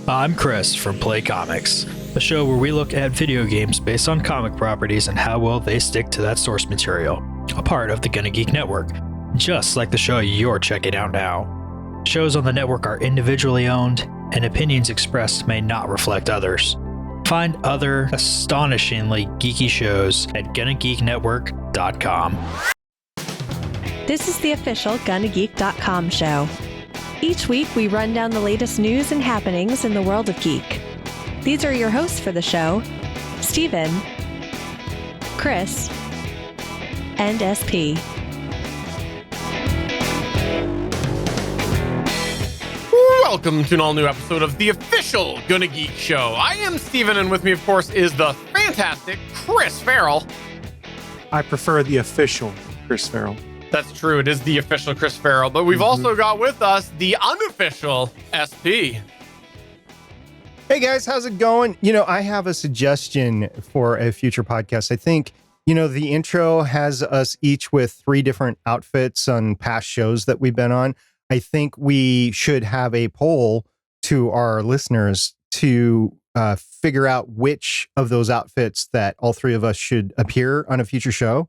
I'm Chris from Play Comics, a show where we look at video games based on comic properties and how well they stick to that source material, a part of the Gonna Geek Network, just like the show you're checking out now. Shows on the network are individually owned, and opinions expressed may not reflect others. Find other astonishingly geeky shows at GonnaGeekNetwork.com. This is the official GonnaGeek.com show. Each week, we run down the latest news and happenings in the world of geek. These are your hosts for the show, Steven, Chris, and SP. Welcome to an all-new episode of the official Gonna Geek Show. I am Steven, and with me, of course, is the fantastic Chris Farrell. I prefer the official Chris Farrell. That's true. It is the official Chris Farrell, but we've also got with us the unofficial SP. Hey guys, how's it going? I have a suggestion for a future podcast. I think, the intro has us each with 3 different outfits on past shows that we've been on. I think we should have a poll to our listeners to figure out which of those outfits that all 3 of us should appear on a future show.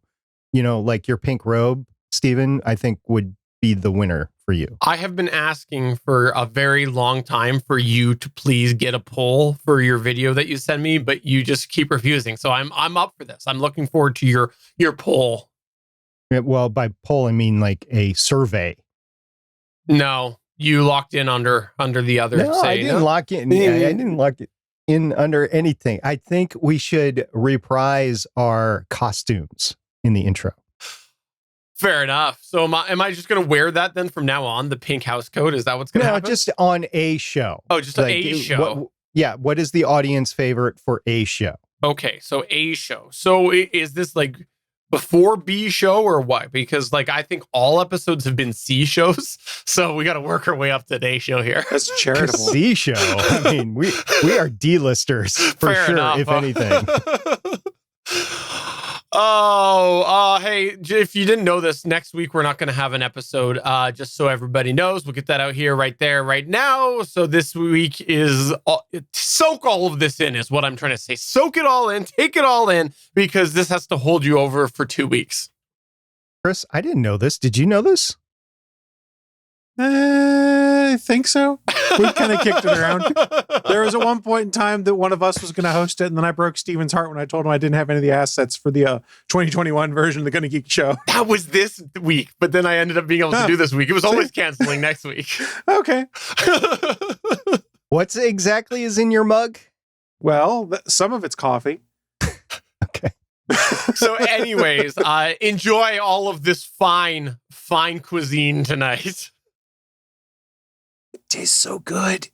Like your pink robe, Steven, I think would be the winner for you. I have been asking for a very long time for you to please get a poll for your video that you send me, but you just keep refusing. So I'm up for this. I'm looking forward to your poll. Well, by poll, I mean like a survey. No, you locked in under the other. No, I didn't lock in. I didn't lock it in under anything. I think we should reprise our costumes in the intro. Fair enough. So am I just going to wear that then from now on? The pink house coat? Is that what's going to happen? No, just on a show. Oh, just like, a show. What is the audience favorite for a show? Okay, so a show. So is this like before B show or what? Because I think all episodes have been C shows. So we got to work our way up to the A show here. That's charitable. C show. I mean, we are D-listers for Fair sure, enough. if anything. Hey, if you didn't know this, next week we're not going to have an episode, just so everybody knows. We'll get that out here right there, right now. So this week is, soak all of this in is what I'm trying to say. Soak it all in, take it all in, because this has to hold you over for 2 weeks. Chris, I didn't know this. Did you know this? I think so. We kind of kicked it around. There was at one point in time that one of us was going to host it, and then I broke Steven's heart when I told him I didn't have any of the assets for the 2021 version of the Gonna Geek Show. That was this week, but then I ended up being able to do this week. It was always canceling next week. Okay. What exactly is in your mug? Well, some of it's coffee. Okay. So anyways, enjoy all of this fine cuisine tonight. It tastes so good.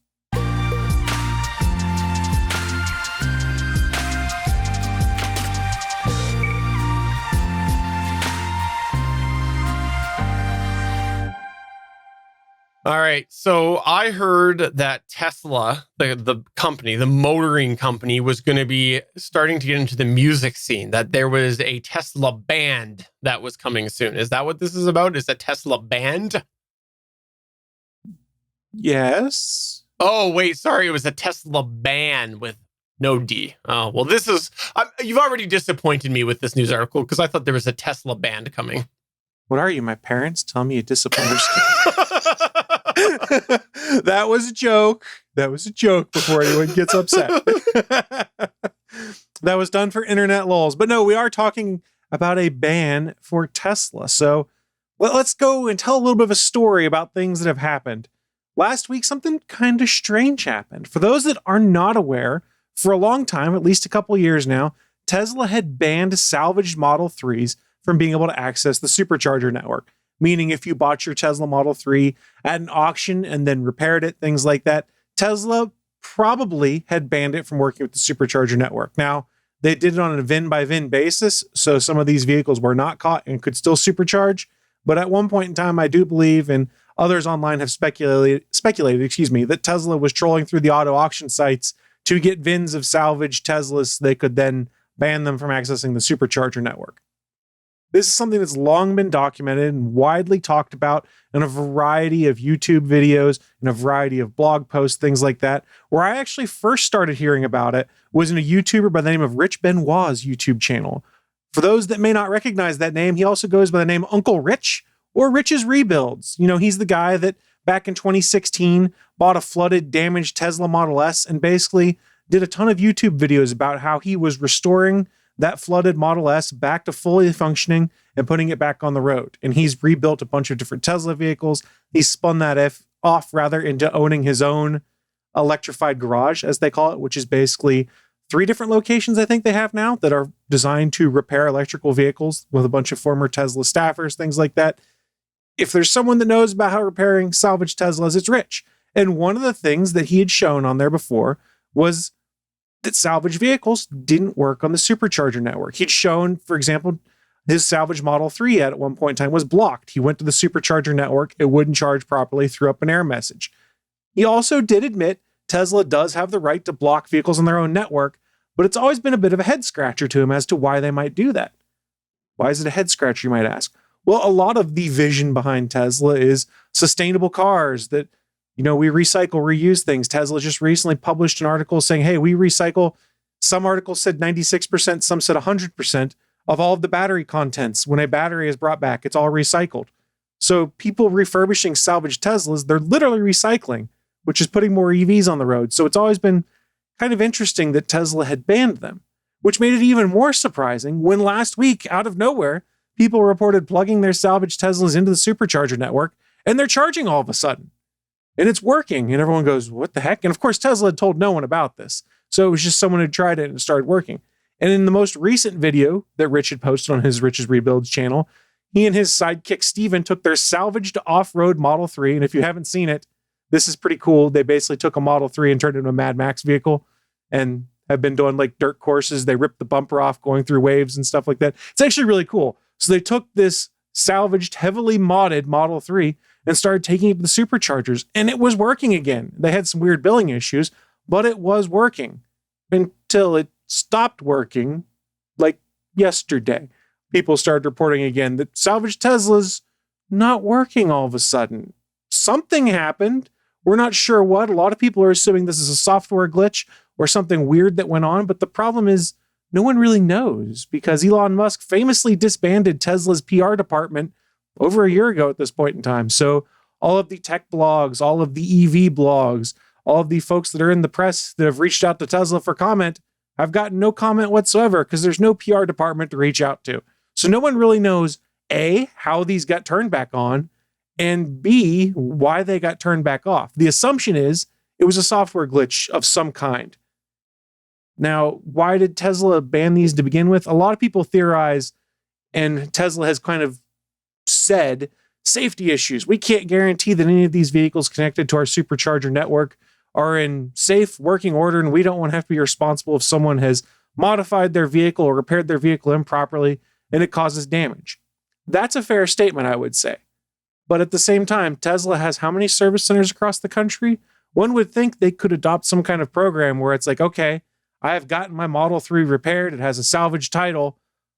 All right. So I heard that Tesla, the company, the motoring company, was going to be starting to get into the music scene, that there was a Tesla band that was coming soon. Is that what this is about? Is a Tesla band? Yes. Oh, wait. Sorry. It was a Tesla band with no D. Oh, well, this is... you've already disappointed me with this news article because I thought there was a Tesla band coming. What are you, my parents? Tell me you disappointed. That was a joke. That was a joke before anyone gets upset. That was done for internet lulz. But no, we are talking about a ban for Tesla. So let's go and tell a little bit of a story about things that have happened. Last week, something kind of strange happened. For those that are not aware, for a long time, at least a couple of years now, Tesla had banned salvaged Model 3s from being able to access the supercharger network. Meaning if you bought your Tesla Model 3 at an auction and then repaired it, things like that, Tesla probably had banned it from working with the supercharger network. Now, they did it on a VIN-by-VIN basis, so some of these vehicles were not caught and could still supercharge. But at one point in time, I do believe, and others online have speculated, that Tesla was trolling through the auto auction sites to get VINs of salvaged Teslas. They could then ban them from accessing the supercharger network. This is something that's long been documented and widely talked about in a variety of YouTube videos and a variety of blog posts, things like that. Where I actually first started hearing about it was in a YouTuber by the name of Rich Benoit's YouTube channel. For those that may not recognize that name, he also goes by the name Uncle Rich or Rich's Rebuilds. You know, he's the guy that back in 2016 bought a flooded, damaged Tesla Model S and basically did a ton of YouTube videos about how he was restoring that flooded Model S back to fully functioning and putting it back on the road. And he's rebuilt a bunch of different Tesla vehicles. He's spun that off into owning his own electrified garage, as they call it, which is basically 3 different locations I think they have now that are designed to repair electrical vehicles with a bunch of former Tesla staffers, things like that. If there's someone that knows about how repairing salvaged Teslas, it's Rich. And one of the things that he had shown on there before was that salvage vehicles didn't work on the supercharger network. He'd shown, for example, his salvage Model 3 at one point in time was blocked. He went to the supercharger network, it wouldn't charge properly, threw up an error message. He also did admit Tesla does have the right to block vehicles on their own network, but it's always been a bit of a head scratcher to him as to why they might do that. Why is it a head scratcher, you might ask? Well, a lot of the vision behind Tesla is sustainable cars that, you know, we recycle, reuse things. Tesla just recently published an article saying, hey, we recycle. Some articles said 96%, some said 100% of all of the battery contents. When a battery is brought back, it's all recycled. So people refurbishing salvaged Teslas, they're literally recycling, which is putting more EVs on the road. So it's always been kind of interesting that Tesla had banned them, which made it even more surprising when last week, out of nowhere, people reported plugging their salvaged Teslas into the supercharger network, and they're charging all of a sudden. And it's working. And everyone goes, what the heck? And of course, Tesla had told no one about this. So it was just someone who tried it and it started working. And in the most recent video that Rich had posted on his Rich's Rebuilds channel, he and his sidekick Steven took their salvaged off-road Model 3. And if you haven't seen it, this is pretty cool. They basically took a Model 3 and turned it into a Mad Max vehicle and have been doing like dirt courses. They ripped the bumper off going through waves and stuff like that. It's actually really cool. So they took this salvaged, heavily modded Model 3 and started taking it to the superchargers, and it was working again. They had some weird billing issues, but it was working until it stopped working like yesterday. People started reporting again that salvaged Teslas not working all of a sudden. Something happened. We're not sure what. A lot of people are assuming this is a software glitch or something weird that went on, but the problem is no one really knows because Elon Musk famously disbanded Tesla's PR department over a year ago at this point in time. So all of the tech blogs, all of the EV blogs, all of the folks that are in the press that have reached out to Tesla for comment have gotten no comment whatsoever because there's no PR department to reach out to. So no one really knows, A, how these got turned back on, and B, why they got turned back off. The assumption is it was a software glitch of some kind. Now, why did Tesla ban these to begin with? A lot of people theorize, and Tesla has kind of said, safety issues. We can't guarantee that any of these vehicles connected to our supercharger network are in safe working order, and we don't want to have to be responsible if someone has modified their vehicle or repaired their vehicle improperly and it causes damage. That's a fair statement, I would say. But at the same time, Tesla has how many service centers across the country? One would think they could adopt some kind of program where it's like, okay, I have gotten my Model 3 repaired. It has a salvage title.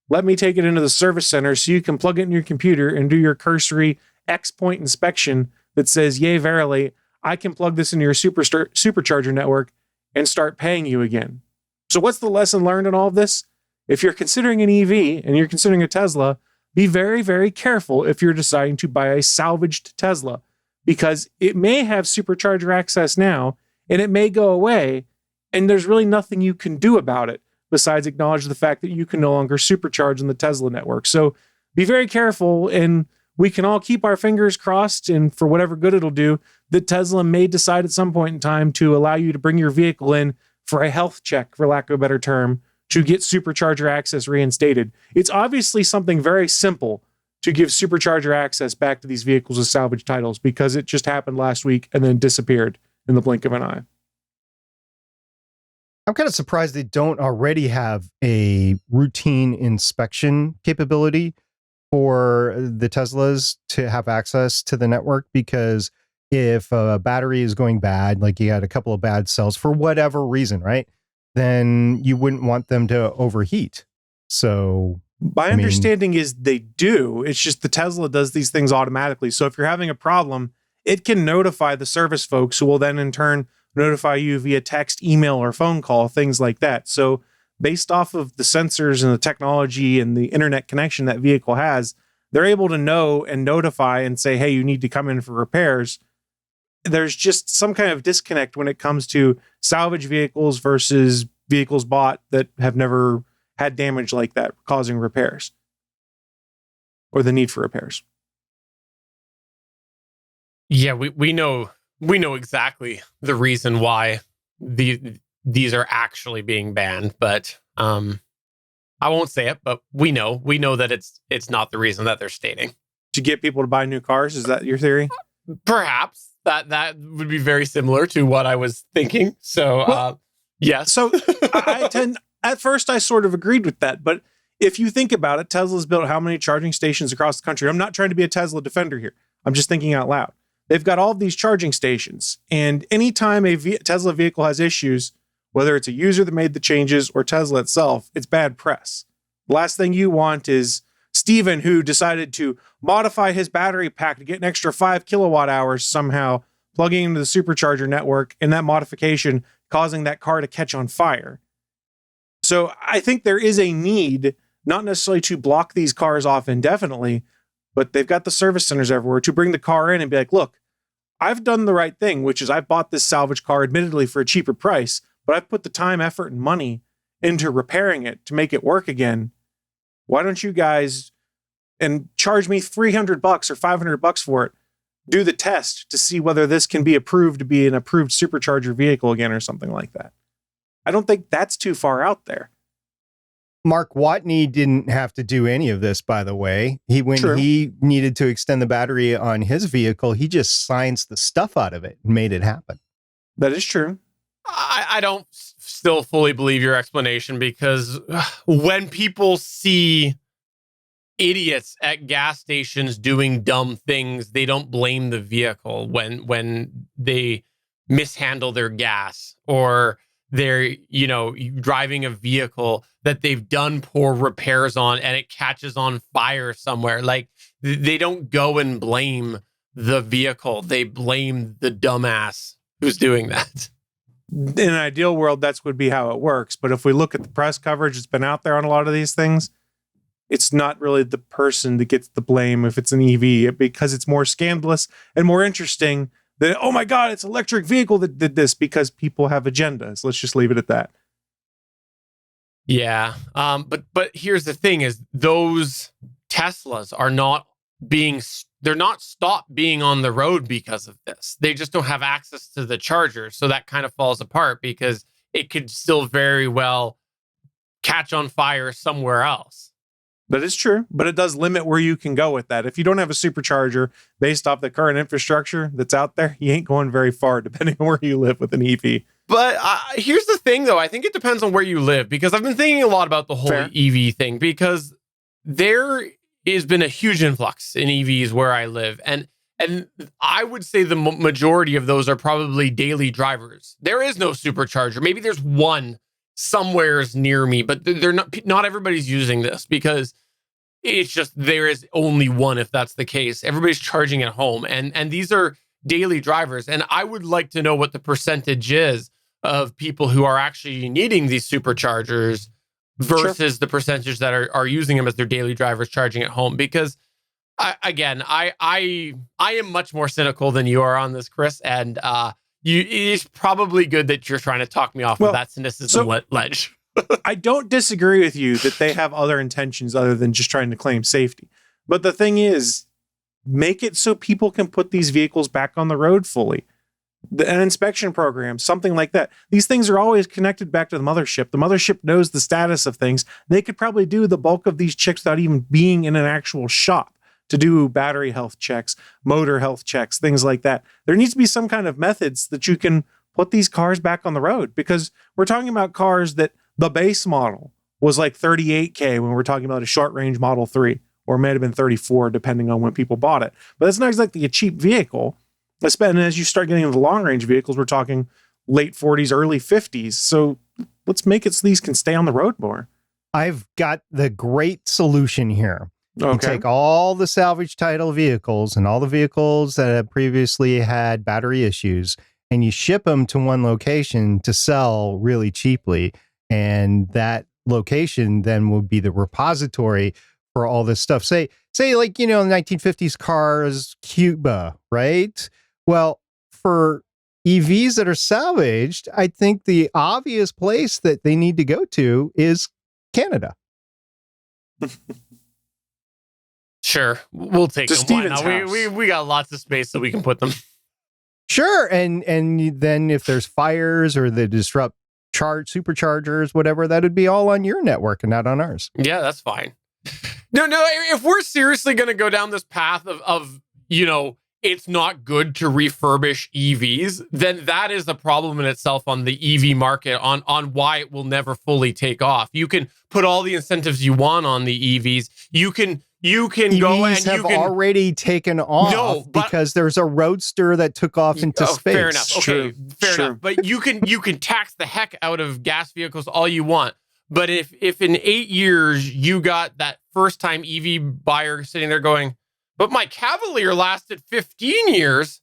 Let me take it into the service center so you can plug it in your computer and do your cursory X point inspection that says, yay, verily, I can plug this into your supercharger network and start paying you again. So what's the lesson learned in all of this? If you're considering an EV and you're considering a Tesla, be very, very careful if you're deciding to buy a salvaged Tesla, because it may have supercharger access now and it may go away, and there's really nothing you can do about it besides acknowledge the fact that you can no longer supercharge on the Tesla network. So be very careful, and we can all keep our fingers crossed, and for whatever good it'll do, that Tesla may decide at some point in time to allow you to bring your vehicle in for a health check, for lack of a better term, to get supercharger access reinstated. It's obviously something very simple to give supercharger access back to these vehicles with salvage titles, because it just happened last week and then disappeared in the blink of an eye. I'm kind of surprised they don't already have a routine inspection capability for the Teslas to have access to the network, because if a battery is going bad, like you had a couple of bad cells for whatever reason, right? Then you wouldn't want them to overheat. So My understanding is they do. It's just the Tesla does these things automatically. So if you're having a problem, it can notify the service folks who will then in turn notify you via text, email, or phone call, things like that. So based off of the sensors and the technology and the internet connection that vehicle has, they're able to know and notify and say, hey, you need to come in for repairs. There's just some kind of disconnect when it comes to salvage vehicles versus vehicles bought that have never had damage like that causing repairs or the need for repairs. Yeah, we know exactly the reason why these are actually being banned, but I won't say it, but we know that it's not the reason that they're stating. To get people to buy new cars, is that your theory? Perhaps that would be very similar to what I was thinking. So yes. So at first I sort of agreed with that, but if you think about it, Tesla's built how many charging stations across the country? I'm not trying to be a Tesla defender here. I'm just thinking out loud. They've got all of these charging stations, and anytime a Tesla vehicle has issues, whether it's a user that made the changes or Tesla itself, it's bad press. The last thing you want is Steven, who decided to modify his battery pack to get an extra 5 kilowatt hours somehow, plugging into the supercharger network, and that modification causing that car to catch on fire. So I think there is a need, not necessarily to block these cars off indefinitely, but they've got the service centers everywhere to bring the car in and be like, look, I've done the right thing, which is I bought this salvage car admittedly for a cheaper price, but I've put the time, effort, and money into repairing it to make it work again. Why don't you guys, and charge me $300 or $500 for it, do the test to see whether this can be approved to be an approved supercharger vehicle again or something like that. I don't think that's too far out there. Mark Watney didn't have to do any of this, by the way. When he needed to extend the battery on his vehicle, he just scienced the stuff out of it and made it happen. That is true. I don't still fully believe your explanation, because when people see idiots at gas stations doing dumb things, they don't blame the vehicle when they mishandle their gas, or they're, driving a vehicle that they've done poor repairs on and it catches on fire somewhere. Like, they don't go and blame the vehicle. They blame the dumbass who's doing that. In an ideal world, that's would be how it works. But if we look at the press coverage that's been out there on a lot of these things, it's not really the person that gets the blame if it's an EV, because it's more scandalous and more interesting than, oh my God, it's an electric vehicle that did this, because people have agendas. Let's just leave it at that. Yeah. But here's the thing is, those Teslas are they're not stopped being on the road because of this. They just don't have access to the charger. So that kind of falls apart, because it could still very well catch on fire somewhere else. That is true, but it does limit where you can go with that. If you don't have a supercharger based off the current infrastructure that's out there, you ain't going very far, depending on where you live with an EV. But here's the thing, though. I think it depends on where you live, because I've been thinking a lot about the whole EV thing, because there has been a huge influx in EVs where I live. And I would say the majority of those are probably daily drivers. There is no supercharger. Maybe there's one somewheres near me, but they're not everybody's using this, because it's just, there is only one. If that's the case, everybody's charging at home, and these are daily drivers. And I would like to know what the percentage is of people who are actually needing these superchargers versus the percentage that are using them as their daily drivers charging at home. Because I am much more cynical than you are on this, Chris, and it's probably good that you're trying to talk me off of that cynicism ledge. I don't disagree with you that they have other intentions other than just trying to claim safety. But the thing is, make it so people can put these vehicles back on the road fully. An inspection program, something like that. These things are always connected back to the mothership. The mothership knows the status of things. They could probably do the bulk of these checks without even being in an actual shop to do battery health checks, motor health checks, things like that. There needs to be some kind of methods that you can put these cars back on the road, because we're talking about cars that the base model was like $38K when we're talking about a short range Model 3, or it might have been 34 depending on when people bought it. But it's not exactly a cheap vehicle. And as you start getting into the long range vehicles, we're talking late 40s, early 50s. So let's make it so these can stay on the road more. I've got the great solution here. You Okay. take all the salvage title vehicles and all the vehicles that have previously had battery issues, and you ship them to one location to sell really cheaply. And that location then will be the repository for all this stuff. Say like, the 1950s cars, Cuba, right? Well, for EVs that are salvaged, I think the obvious place that they need to go to is Canada. Sure, we'll take To them. Why Steven's not? house. We got lots of space so we can put them. Sure, and then if there's fires or they disrupt superchargers, whatever, that would be all on your network and not on ours. Yeah, that's fine. No, if we're seriously going to go down this path of it's not good to refurbish EVs, then that is a problem in itself on the EV market, on why it will never fully take off. You can put all the incentives you want on the EVs. You can EVs go and have you can already taken off No, but- because there's a roadster that took off into space. Fair enough. Okay, fair Sure. enough. But you can tax the heck out of gas vehicles all you want. But if in 8 years you got that first time EV buyer sitting there going, but my Cavalier lasted 15 years,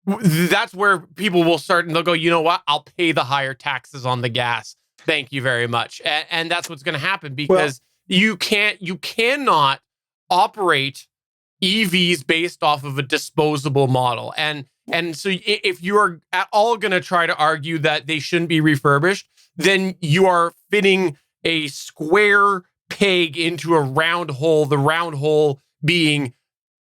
that's where people will start and they'll go, you know what? I'll pay the higher taxes on the gas. Thank you very much. And that's what's going to happen because you cannot operate EVs based off of a disposable model. And so if you are at all going to try to argue that they shouldn't be refurbished, then you are fitting a square peg into a round hole, the round hole being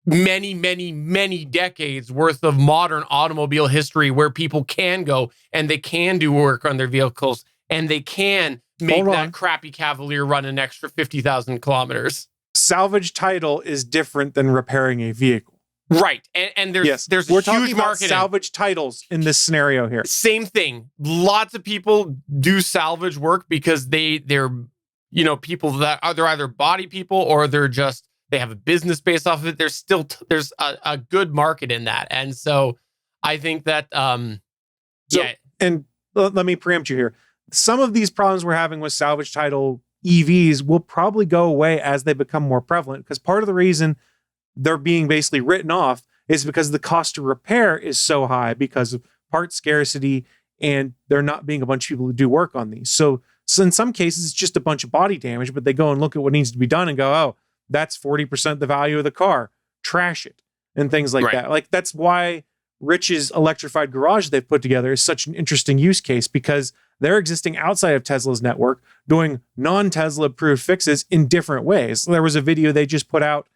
many, many, many decades worth of modern automobile history where people can go and they can do work on their vehicles and they can make Hold that on. crappy Cavalier run an extra 50,000 kilometers. Salvage title is different than repairing a vehicle. Right. And there's a we're huge talking about market. salvage titles in this scenario here. Same thing. Lots of people do salvage work because they're people that are, they're either body people or they have a business based off of it. There's a good market in that. And so I think that And let me preempt you here. Some of these problems we're having with salvage title EVs will probably go away as they become more prevalent, because part of the reason they're being basically written off is because the cost to repair is so high because of part scarcity and there not being a bunch of people who do work on these. So in some cases, it's just a bunch of body damage, but they go and look at what needs to be done and go, oh, that's 40% the value of the car. Trash it. And things like Right. that. Like, that's why Rich's electrified garage they've put together is such an interesting use case, because they're existing outside of Tesla's network doing non-Tesla approved fixes in different ways. There was a video they just put out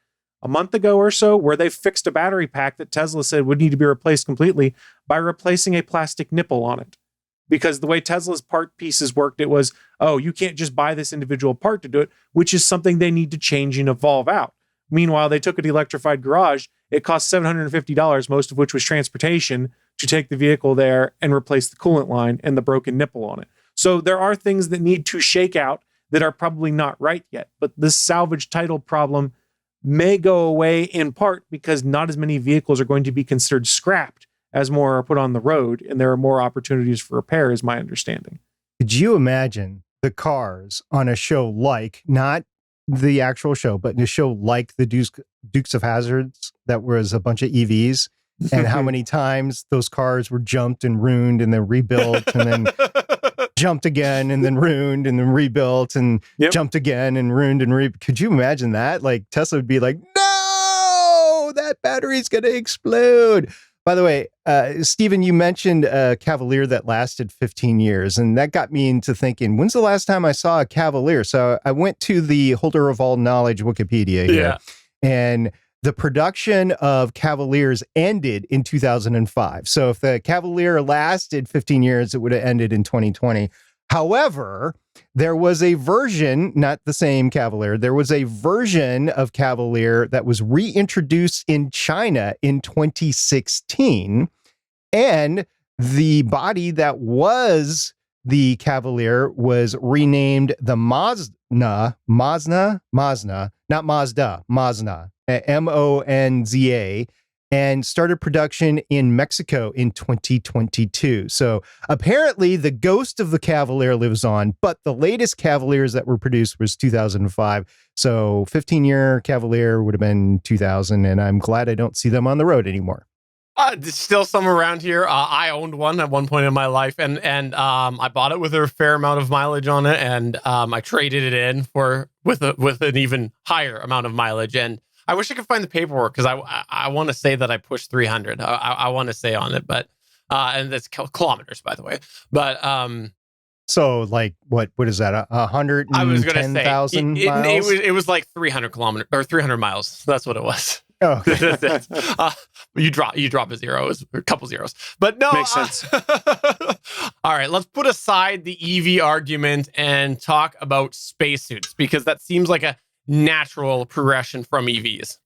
a month ago or so where they fixed a battery pack that Tesla said would need to be replaced completely by replacing a plastic nipple on it. Because the way Tesla's part pieces worked, it was, oh, you can't just buy this individual part to do it, which is something they need to change and evolve out. Meanwhile, they took an electrified garage. It cost $750, most of which was transportation, to take the vehicle there and replace the coolant line and the broken nipple on it. So there are things that need to shake out that are probably not right yet. But this salvage title problem may go away in part because not as many vehicles are going to be considered scrapped as more are put on the road, and there are more opportunities for repair, is my understanding. Could you imagine the cars on a show like, not the actual show, but a show like the Dukes of Hazzards that was a bunch of EVs, and how many times those cars were jumped and ruined and then rebuilt and then jumped again and then ruined and then rebuilt and jumped again and ruined and could you imagine that? Like, Tesla would be like, no, that battery's going to explode. By the way, Stephen, you mentioned a Cavalier that lasted 15 years, and that got me into thinking, when's the last time I saw a Cavalier? So I went to the Holder of All Knowledge Wikipedia here, and the production of Cavaliers ended in 2005. So if the Cavalier lasted 15 years, it would have ended in 2020. However, there was a version, not the same Cavalier, there was a version of Cavalier that was reintroduced in China in 2016. And the body that was the Cavalier was renamed the Mazda, not Mazda, Monza, and started production in Mexico in 2022. So apparently the ghost of the Cavalier lives on, but the latest Cavaliers that were produced was 2005. So 15-year Cavalier would have been 2000, and I'm glad I don't see them on the road anymore. There's still some around here. I owned one at one point in my life, and I bought it with a fair amount of mileage on it, and I traded it in with an even higher amount of mileage. And I wish I could find the paperwork because I want to say that I pushed 300. I want to say on it, but and that's kilometers, by the way. But so like what is that? 110,000 miles? It was like 300 kilometers or 300 miles. That's what it was. Oh, okay. You drop a zero, a couple zeros, but no, Makes sense. All right, let's put aside the EV argument and talk about spacesuits because that seems like a natural progression from EVs.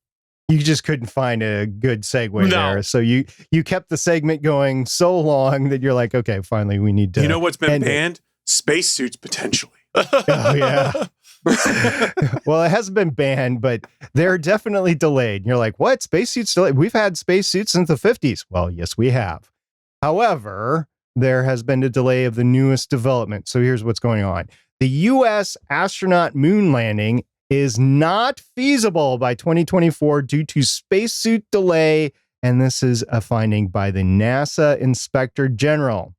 You just couldn't find a good segue there. So you kept the segment going so long that you're like, okay, finally we need to. You know what's been banned? Spacesuits, potentially. Oh, yeah. Well, it hasn't been banned, but they're definitely delayed. And you're like, what? Spacesuits delayed? We've had spacesuits since the 50s. Well, yes, we have. However, there has been a delay of the newest development. So here's what's going on. The U.S. astronaut moon landing is not feasible by 2024 due to spacesuit delay. And this is a finding by the NASA Inspector General.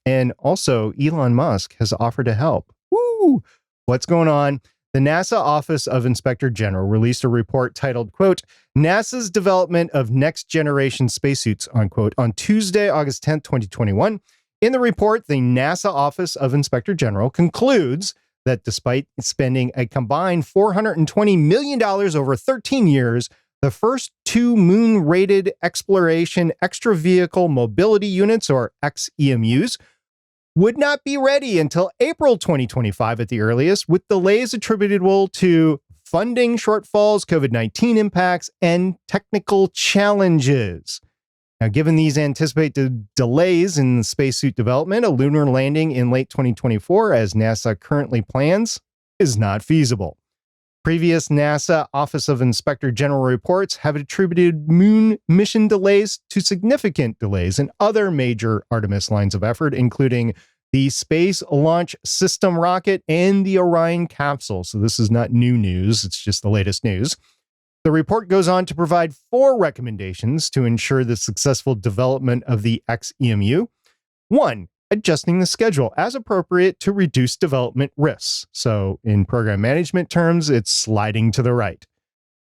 And also, Elon Musk has offered to help. Woo! What's going on? The NASA Office of Inspector General released a report titled, quote, NASA's development of next generation spacesuits, unquote, on Tuesday, August 10th, 2021. In the report, the NASA Office of Inspector General concludes that despite spending a combined $420 million over 13 years, the first two moon-rated exploration extra vehicle mobility units, or XEMUs, would not be ready until April 2025 at the earliest, with delays attributable to funding shortfalls, COVID-19 impacts, and technical challenges. Now, given these anticipated delays in spacesuit development, a lunar landing in late 2024, as NASA currently plans, is not feasible. Previous NASA Office of Inspector General reports have attributed moon mission delays to significant delays in other major Artemis lines of effort, including the Space Launch System rocket and the Orion capsule. So this is not new news, it's just the latest news. The report goes on to provide 4 recommendations to ensure the successful development of the XEMU. 1, adjusting the schedule as appropriate to reduce development risks. So in program management terms, it's sliding to the right.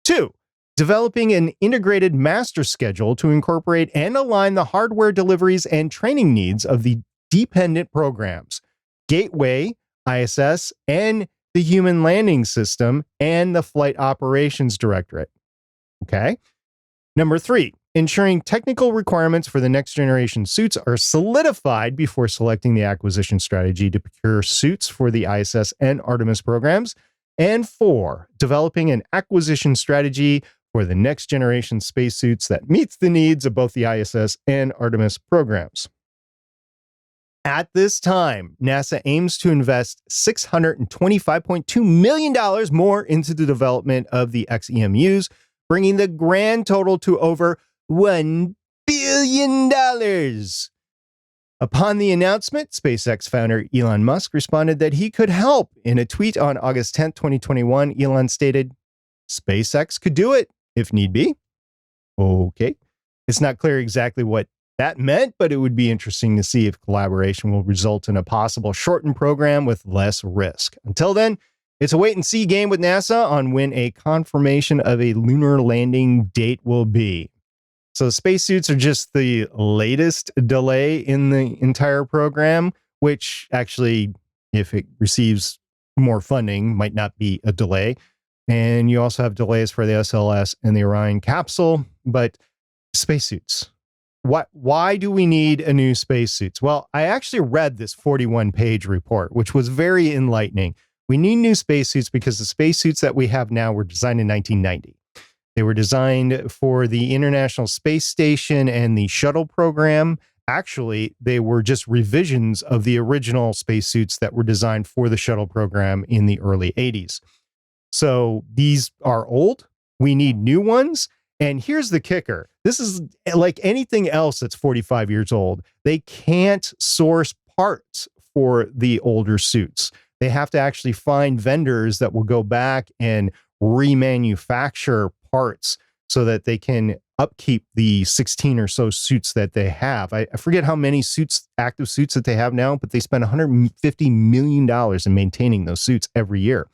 2, developing an integrated master schedule to incorporate and align the hardware deliveries and training needs of the dependent programs, Gateway, ISS, and the Human Landing System, and the Flight Operations Directorate. Okay. Number 3, ensuring technical requirements for the next generation suits are solidified before selecting the acquisition strategy to procure suits for the ISS and Artemis programs. And 4, developing an acquisition strategy for the next generation spacesuits that meets the needs of both the ISS and Artemis programs. At this time, NASA aims to invest $625.2 million more into the development of the XEMUs, bringing the grand total to over $1 billion. Upon the announcement, SpaceX founder Elon Musk responded that he could help. In a tweet on August 10th, 2021, Elon stated, SpaceX could do it if need be. Okay. It's not clear exactly what that meant, but it would be interesting to see if collaboration will result in a possible shortened program with less risk. Until then, it's a wait and see game with NASA on when a confirmation of a lunar landing date will be. So spacesuits are just the latest delay in the entire program, which actually, if it receives more funding, might not be a delay. And you also have delays for the SLS and the Orion capsule, but spacesuits. Why do we need a new spacesuits? Well, I actually read this 41-page report, which was very enlightening. We need new spacesuits because the spacesuits that we have now were designed in 1990. They were designed for the International Space Station and the shuttle program. Actually, they were just revisions of the original spacesuits that were designed for the shuttle program in the early 80s. So these are old. We need new ones. And here's the kicker. This is like anything else that's 45 years old. They can't source parts for the older suits. They have to actually find vendors that will go back and remanufacture parts so that they can upkeep the 16 or so suits that they have. I forget how many suits, active suits that they have now, but they spend $150 million in maintaining those suits every year.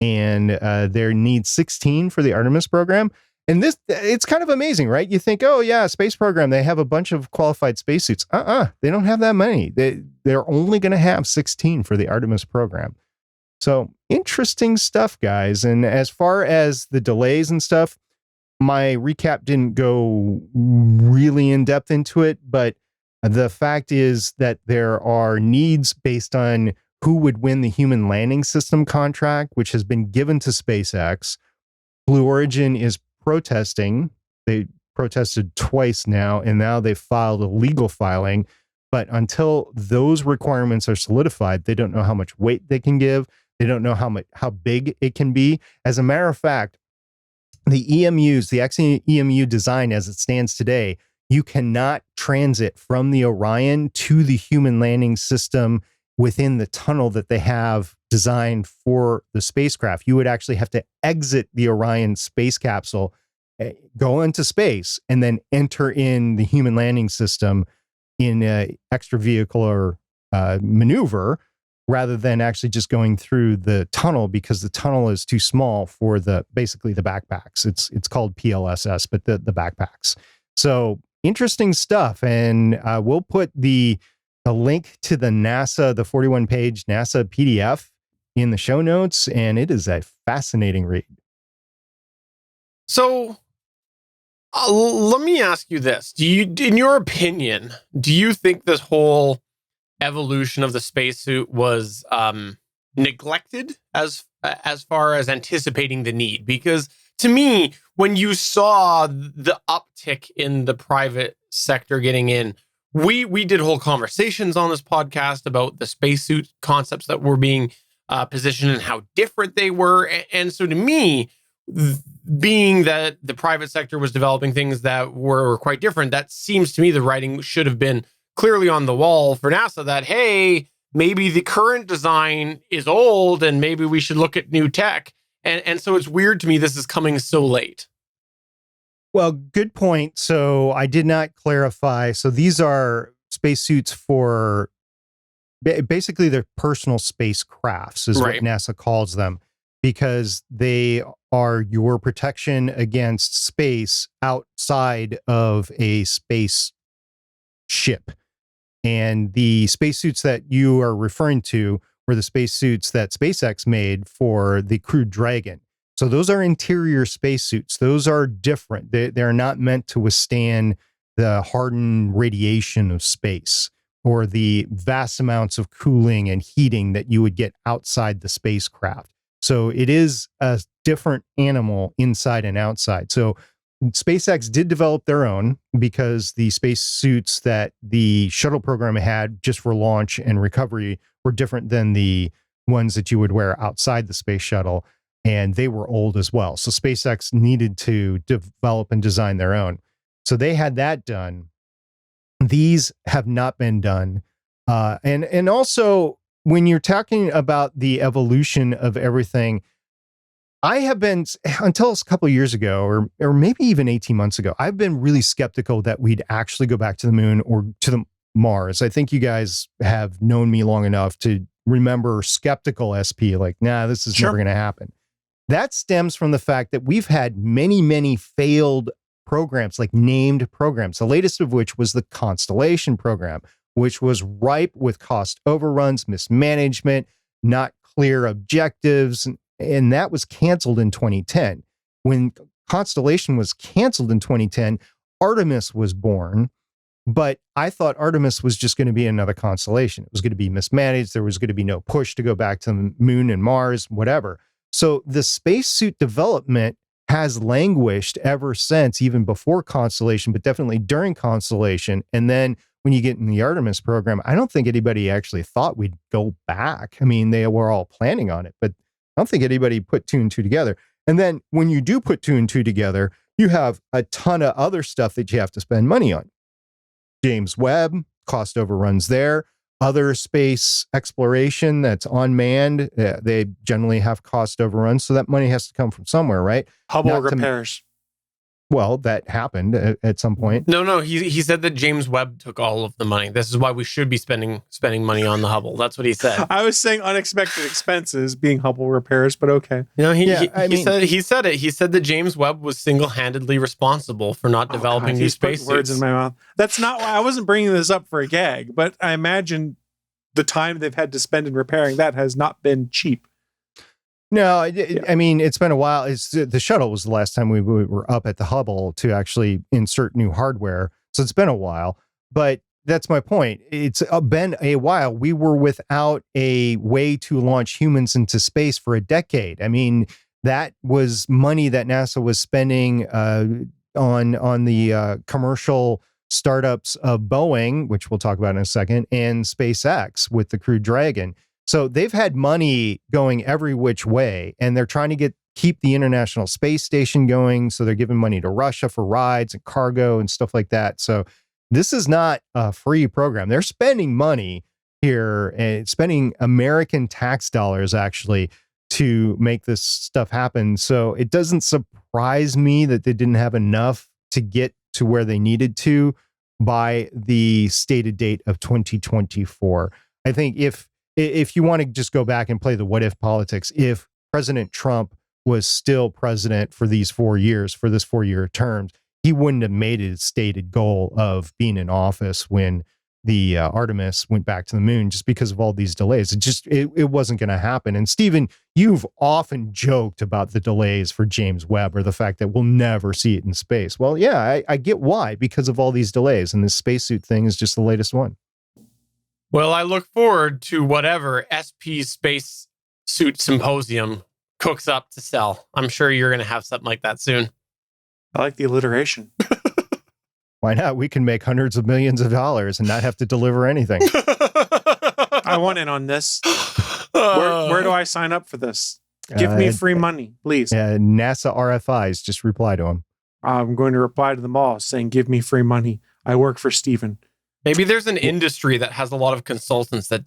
And there needs 16 for the Artemis program. And it's kind of amazing, right? You think, oh yeah, space program, they have a bunch of qualified spacesuits. They don't have that many. They're only going to have 16 for the Artemis program. So interesting stuff, guys. And as far as the delays and stuff, my recap didn't go really in depth into it, but the fact is that there are needs based on who would win the human landing system contract, which has been given to SpaceX. Blue Origin is protesting. They protested twice now, and now they've filed a legal filing. But until those requirements are solidified, they don't know how much weight they can give. They don't know how big it can be. As a matter of fact, the EMUs, the X-EMU design as it stands today, you cannot transit from the Orion to the human landing system within the tunnel that they have designed for the spacecraft. You would actually have to exit the Orion space capsule, go into space, and then enter in the human landing system in an extravehicular maneuver, rather than actually just going through the tunnel, because the tunnel is too small for basically the backpacks. It's called PLSS, but the backpacks. So interesting stuff. And we'll put the link to the 41-page NASA PDF in the show notes, and it is a fascinating read. So let me ask you this. In your opinion, do you think this whole evolution of the spacesuit was neglected as far as anticipating the need? Because to me, when you saw the uptick in the private sector getting in, we did whole conversations on this podcast about the spacesuit concepts that were being positioned and how different they were. And so to me, being that the private sector was developing things that were quite different, that seems to me the writing should have been clearly on the wall for NASA that, hey, maybe the current design is old and maybe we should look at new tech. And so it's weird to me this is coming so late. Well, good point. So I did not clarify. So these are spacesuits for basically their personal spacecrafts is Right. what NASA calls them, because they are your protection against space outside of a space ship. And the spacesuits that you are referring to were the spacesuits that SpaceX made for the Crew Dragon. So those are interior spacesuits. Those are different. They're not meant to withstand the hardened radiation of space or the vast amounts of cooling and heating that you would get outside the spacecraft. So it is a different animal inside and outside. So SpaceX did develop their own, because the spacesuits that the shuttle program had just for launch and recovery were different than the ones that you would wear outside the space shuttle. And they were old as well. So SpaceX needed to develop and design their own. So they had that done. These have not been done. And also, when you're talking about the evolution of everything, I have been, until a couple of years ago, or maybe even 18 months ago, I've been really skeptical that we'd actually go back to the moon or to the Mars. I think you guys have known me long enough to remember skeptical SP, like, nah, this is never going to happen. That stems from the fact that we've had many, many failed programs, like named programs, the latest of which was the Constellation program, which was ripe with cost overruns, mismanagement, not clear objectives. And that was canceled in 2010. When Constellation was canceled in 2010, Artemis was born. But I thought Artemis was just going to be another constellation. It was going to be mismanaged. There was going to be no push to go back to the moon and Mars, whatever. So the spacesuit development has languished ever since, even before Constellation, but definitely during Constellation. And then when you get in the Artemis program, I don't think anybody actually thought we'd go back. I mean, they were all planning on it, but I don't think anybody put two and two together. And then when you do put two and two together, you have a ton of other stuff that you have to spend money on. James Webb, cost overruns there. Other space exploration that's unmanned, they generally have cost overruns. So that money has to come from somewhere, right? Hubble repairs. Well, that happened at some point. No. He said that James Webb took all of the money. This is why we should be spending money on the Hubble. That's what he said. I was saying unexpected expenses being Hubble repairs, but okay. He said it. He said that James Webb was single-handedly responsible for not developing new space suits. Words in my mouth. That's not why I wasn't bringing this up for a gag, but I imagine the time they've had to spend in repairing that has not been cheap. No, I mean, it's been a while. The shuttle was the last time we were up at the Hubble to actually insert new hardware. So it's been a while, but that's my point. It's been a while. We were without a way to launch humans into space for a decade. I mean, that was money that NASA was spending on the commercial startups of Boeing, which we'll talk about in a second, and SpaceX with the Crew Dragon. So they've had money going every which way, and they're trying to keep the International Space Station going. So they're giving money to Russia for rides and cargo and stuff like that. So this is not a free program. They're spending money here and spending American tax dollars actually to make this stuff happen. So it doesn't surprise me that they didn't have enough to get to where they needed to by the stated date of 2024. I think if you want to just go back and play the what if politics, if President Trump was still president for these 4 years, for this 4-year term, he wouldn't have made it a stated goal of being in office when the Artemis went back to the moon, just because of all these delays. It wasn't going to happen. And Stephen, you've often joked about the delays for James Webb, or the fact that we'll never see it in space. Well, yeah, I get why, because of all these delays, and this spacesuit thing is just the latest one. Well, I look forward to whatever SP Space Suit Symposium cooks up to sell. I'm sure you're going to have something like that soon. I like the alliteration. Why not? We can make hundreds of millions of dollars and not have to deliver anything. I want in on this. Where do I sign up for this? Give me free money, please. NASA RFIs, just reply to them. I'm going to reply to them all saying, give me free money. I work for Stephen. Maybe there's an industry that has a lot of consultants that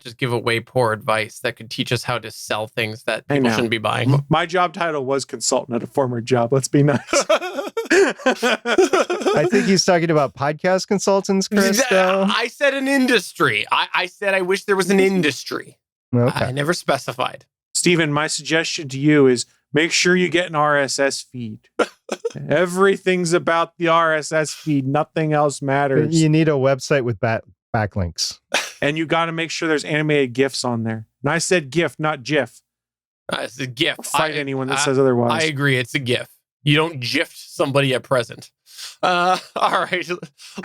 just give away poor advice that could teach us how to sell things that people shouldn't be buying. My job title was consultant at a former job. Let's be nice. I think he's talking about podcast consultants, Chris, though. I said an industry. I said I wish there was an industry. Okay. I never specified. Stephen, my suggestion to you is make sure you get an RSS feed. Everything's about the RSS feed. Nothing else matters. You need a website with backlinks. And you got to make sure there's animated GIFs on there. And I said GIF, not GIF. It's a GIF. Fight anyone that says otherwise. I agree. It's a GIF. You don't GIF somebody at present. All right.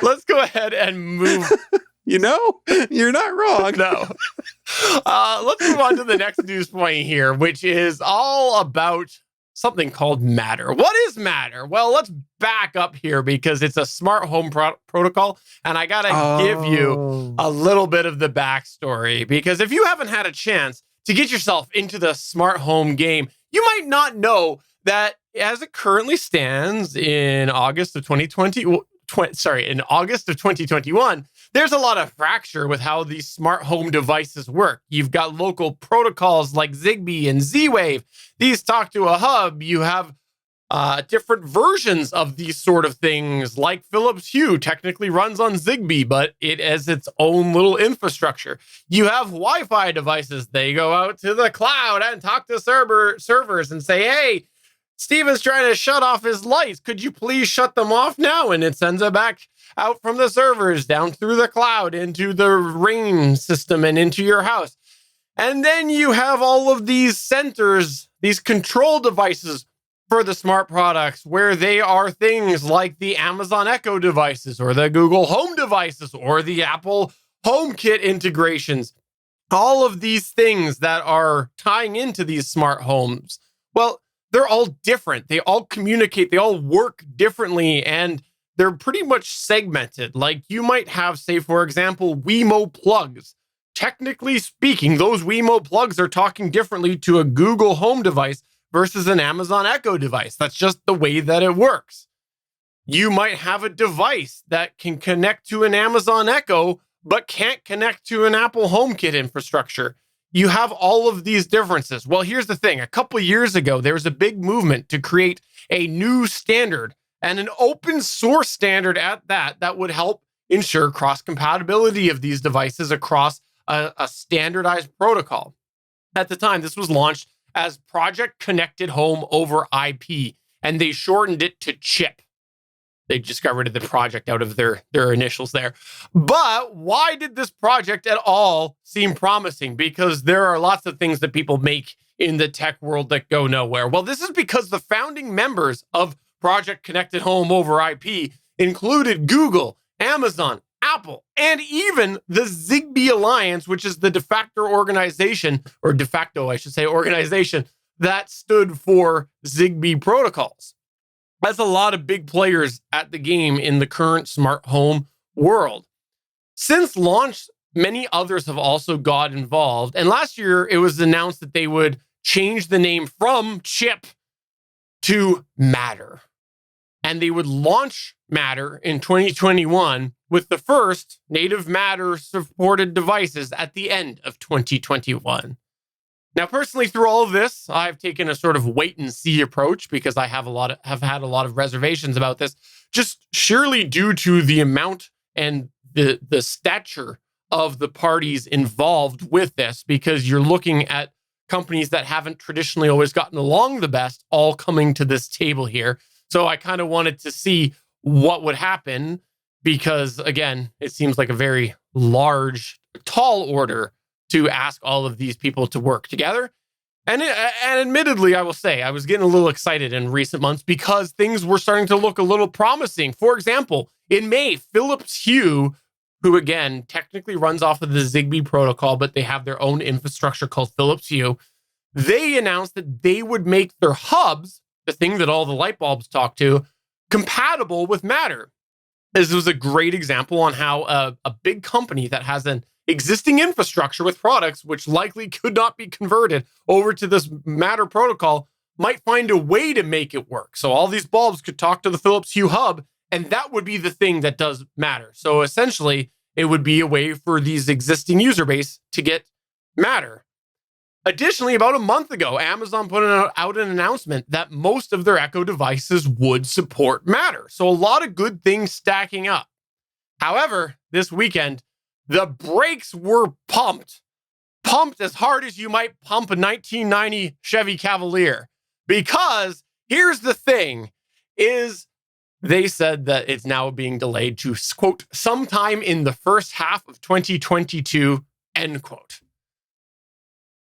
Let's go ahead and move. You know, you're not wrong. No. Let's move on to the next news point here, which is all about something called Matter. What is Matter? Well, let's back up here because it's a smart home protocol, and I got to give you a little bit of the backstory, because if you haven't had a chance to get yourself into the smart home game, you might not know that as it currently stands in August of 2021, there's a lot of fracture with how these smart home devices work. You've got local protocols like Zigbee and Z-Wave. These talk to a hub. You have different versions of these sort of things, like Philips Hue technically runs on Zigbee, but it has its own little infrastructure. You have Wi-Fi devices. They go out to the cloud and talk to servers and say, hey, Steven's trying to shut off his lights. Could you please shut them off now? And it sends it back out from the servers down through the cloud into the Ring system and into your house. And then you have all of these sensors, these control devices for the smart products, where they are things like the Amazon Echo devices or the Google Home devices or the Apple HomeKit integrations. All of these things that are tying into these smart homes. Well, they're all different. They all communicate. They all work differently, and they're pretty much segmented. Like you might have, say, for example, Wemo plugs. Technically speaking, those Wemo plugs are talking differently to a Google Home device versus an Amazon Echo device. That's just the way that it works. You might have a device that can connect to an Amazon Echo, but can't connect to an Apple HomeKit infrastructure. You have all of these differences. Well, here's the thing. A couple of years ago, there was a big movement to create a new standard and an open source standard at that would help ensure cross-compatibility of these devices across a standardized protocol. At the time, this was launched as Project Connected Home over IP, and they shortened it to CHIP. They just got rid of the project out of their initials there. But why did this project at all seem promising? Because there are lots of things that people make in the tech world that go nowhere. Well, this is because the founding members of Project Connected Home over IP included Google, Amazon, Apple, and even the Zigbee Alliance, which is the de facto organization that stood for Zigbee protocols. That's a lot of big players at the game in the current smart home world. Since launch, many others have also got involved. And last year, it was announced that they would change the name from CHIP to Matter. And they would launch Matter in 2021 with the first native Matter supported devices at the end of 2021. Now, personally, through all of this, I've taken a sort of wait and see approach because I have had a lot of reservations about this, just surely due to the amount and the stature of the parties involved with this, because you're looking at companies that haven't traditionally always gotten along the best, all coming to this table here. So I kind of wanted to see what would happen because, again, it seems like a very large, tall order to ask all of these people to work together. And admittedly, I will say, I was getting a little excited in recent months because things were starting to look a little promising. For example, in May, Philips Hue, who again technically runs off of the Zigbee protocol, but they have their own infrastructure called Philips Hue, they announced that they would make their hubs, the thing that all the light bulbs talk to, compatible with Matter. This was a great example on how a big company that has an existing infrastructure with products which likely could not be converted over to this Matter protocol might find a way to make it work. So all these bulbs could talk to the Philips Hue hub, and that would be the thing that does Matter. So essentially, it would be a way for these existing user base to get Matter. Additionally, about a month ago, Amazon put out an announcement that most of their Echo devices would support Matter. So a lot of good things stacking up. However, this weekend, the brakes were pumped as hard as you might pump a 1990 Chevy Cavalier. Because here's the thing, is they said that it's now being delayed to, quote, sometime in the first half of 2022, end quote.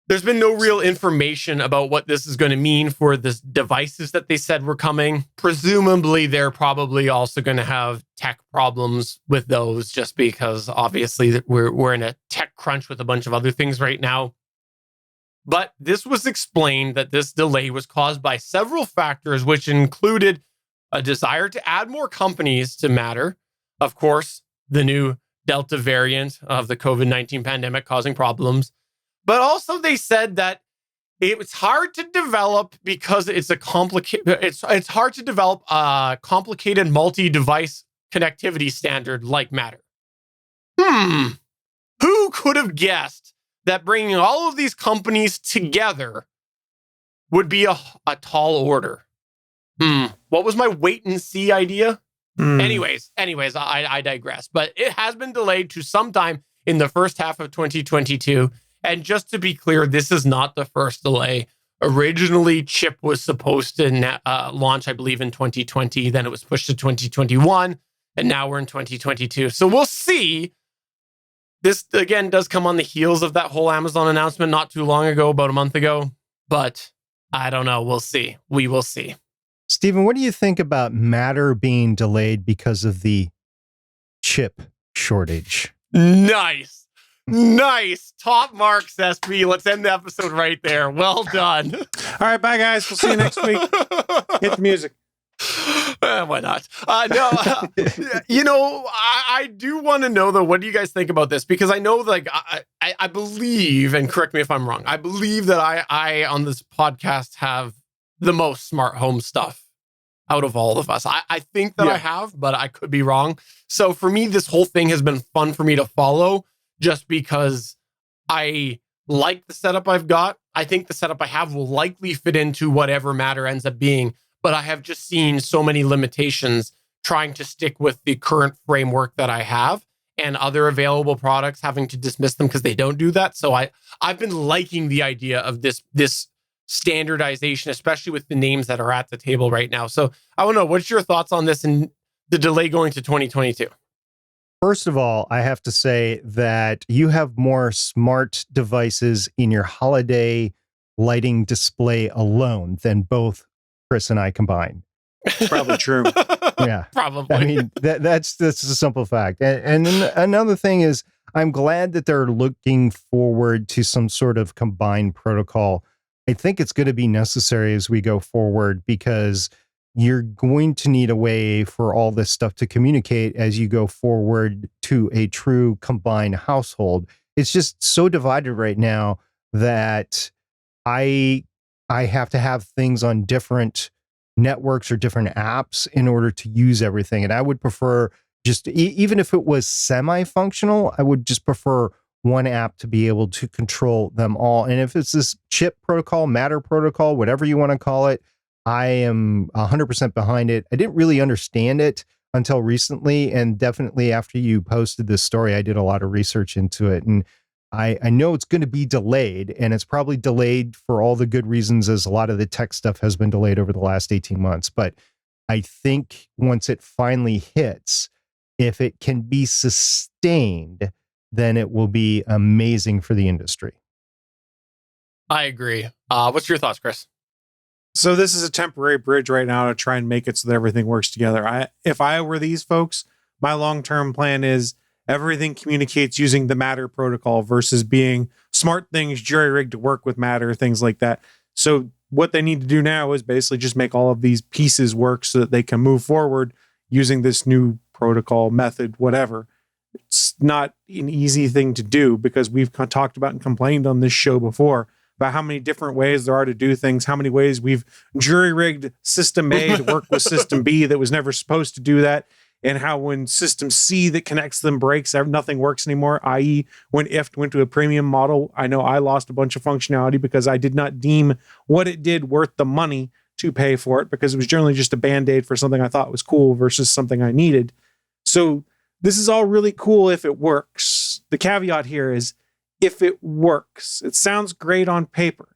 There's been no real information about what this is going to mean for the devices that they said were coming. Presumably, they're probably also going to have tech problems with those just because obviously we're in a tech crunch with a bunch of other things right now. But this was explained that this delay was caused by several factors, which included a desire to add more companies to Matter. Of course, the new Delta variant of the COVID-19 pandemic causing problems. But also they said that it's hard to develop because it's hard to develop a complicated multi-device connectivity standard like Matter. Who could have guessed that bringing all of these companies together would be a tall order? What was my wait and see idea? Anyways, I digress. But it has been delayed to sometime in the first half of 2022. And just to be clear, this is not the first delay. Originally, CHIP was supposed to launch, I believe, in 2020. Then it was pushed to 2021. And now we're in 2022. So we'll see. This, again, does come on the heels of that whole Amazon announcement not too long ago, about a month ago. But I don't know. We'll see. We will see. Stephen, what do you think about Matter being delayed because of the chip shortage? Nice. Top marks, SB. Let's end the episode right there. Well done. All right, bye, guys. We'll see you next week. Hit the music. Why not? I do want to know, though, what do you guys think about this? Because I know, like, I believe, and correct me if I'm wrong, I believe that I on this podcast have the most smart home stuff out of all of us. I think that I have, but I could be wrong. So for me, this whole thing has been fun for me to follow just because I like the setup I've got. I think the setup I have will likely fit into whatever Matter ends up being, but I have just seen so many limitations trying to stick with the current framework that I have, and other available products having to dismiss them because they don't do that. So I've been liking the idea of this standardization, especially with the names that are at the table right now. So I want to know, what's your thoughts on this and the delay going to 2022? First of all, I have to say that you have more smart devices in your holiday lighting display alone than both Chris and I combined. Probably true. Yeah, Probably. I mean, that's a simple fact. And then another thing is, I'm glad that they're looking forward to some sort of combined protocol. I think it's going to be necessary as we go forward, because you're going to need a way for all this stuff to communicate as you go forward to a true combined household. It's just so divided right now that I have to have things on different networks or different apps in order to use everything. And I would prefer just, even if it was semi-functional, I would just prefer one app to be able to control them all. And if it's this chip protocol, Matter protocol, whatever you want to call it, I am 100% behind it. I didn't really understand it until recently, and definitely after you posted this story, I did a lot of research into it. And I know it's going to be delayed, and it's probably delayed for all the good reasons, as a lot of the tech stuff has been delayed over the last 18 months. But I think once it finally hits, if it can be sustained, then it will be amazing for the industry. I agree. What's your thoughts, Chris? So this is a temporary bridge right now to try and make it so that everything works together. If I were these folks, my long-term plan is everything communicates using the Matter protocol versus being smart things jury-rigged to work with Matter, things like that. So what they need to do now is basically just make all of these pieces work so that they can move forward using this new protocol, method, whatever. It's not an easy thing to do, because we've talked about and complained on this show before about how many different ways there are to do things, how many ways we've jury-rigged system A to work with system B that was never supposed to do that, and how when system C that connects them breaks, nothing works anymore, i.e. when IFT went to a premium model, I know I lost a bunch of functionality because I did not deem what it did worth the money to pay for it, because it was generally just a Band-Aid for something I thought was cool versus something I needed. So this is all really cool if it works. The caveat here is, if it works. It sounds great on paper,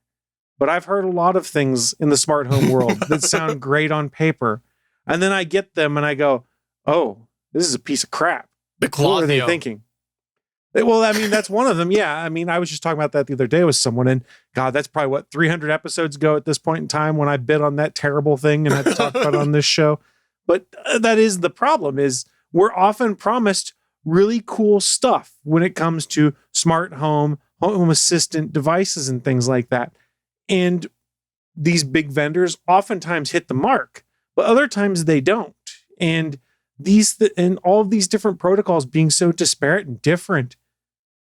but I've heard a lot of things in the smart home world that sound great on paper. And then I get them and I go, oh, this is a piece of crap. What are they thinking? Well, I mean, that's one of them. Yeah. I mean, I was just talking about that the other day with someone, and God, that's probably 300 episodes ago at this point in time when I bid on that terrible thing and I had to talk about it on this show. But that is the problem, is we're often promised really cool stuff when it comes to smart home assistant devices and things like that. And these big vendors oftentimes hit the mark, but other times they don't. And and all of these different protocols being so disparate and different,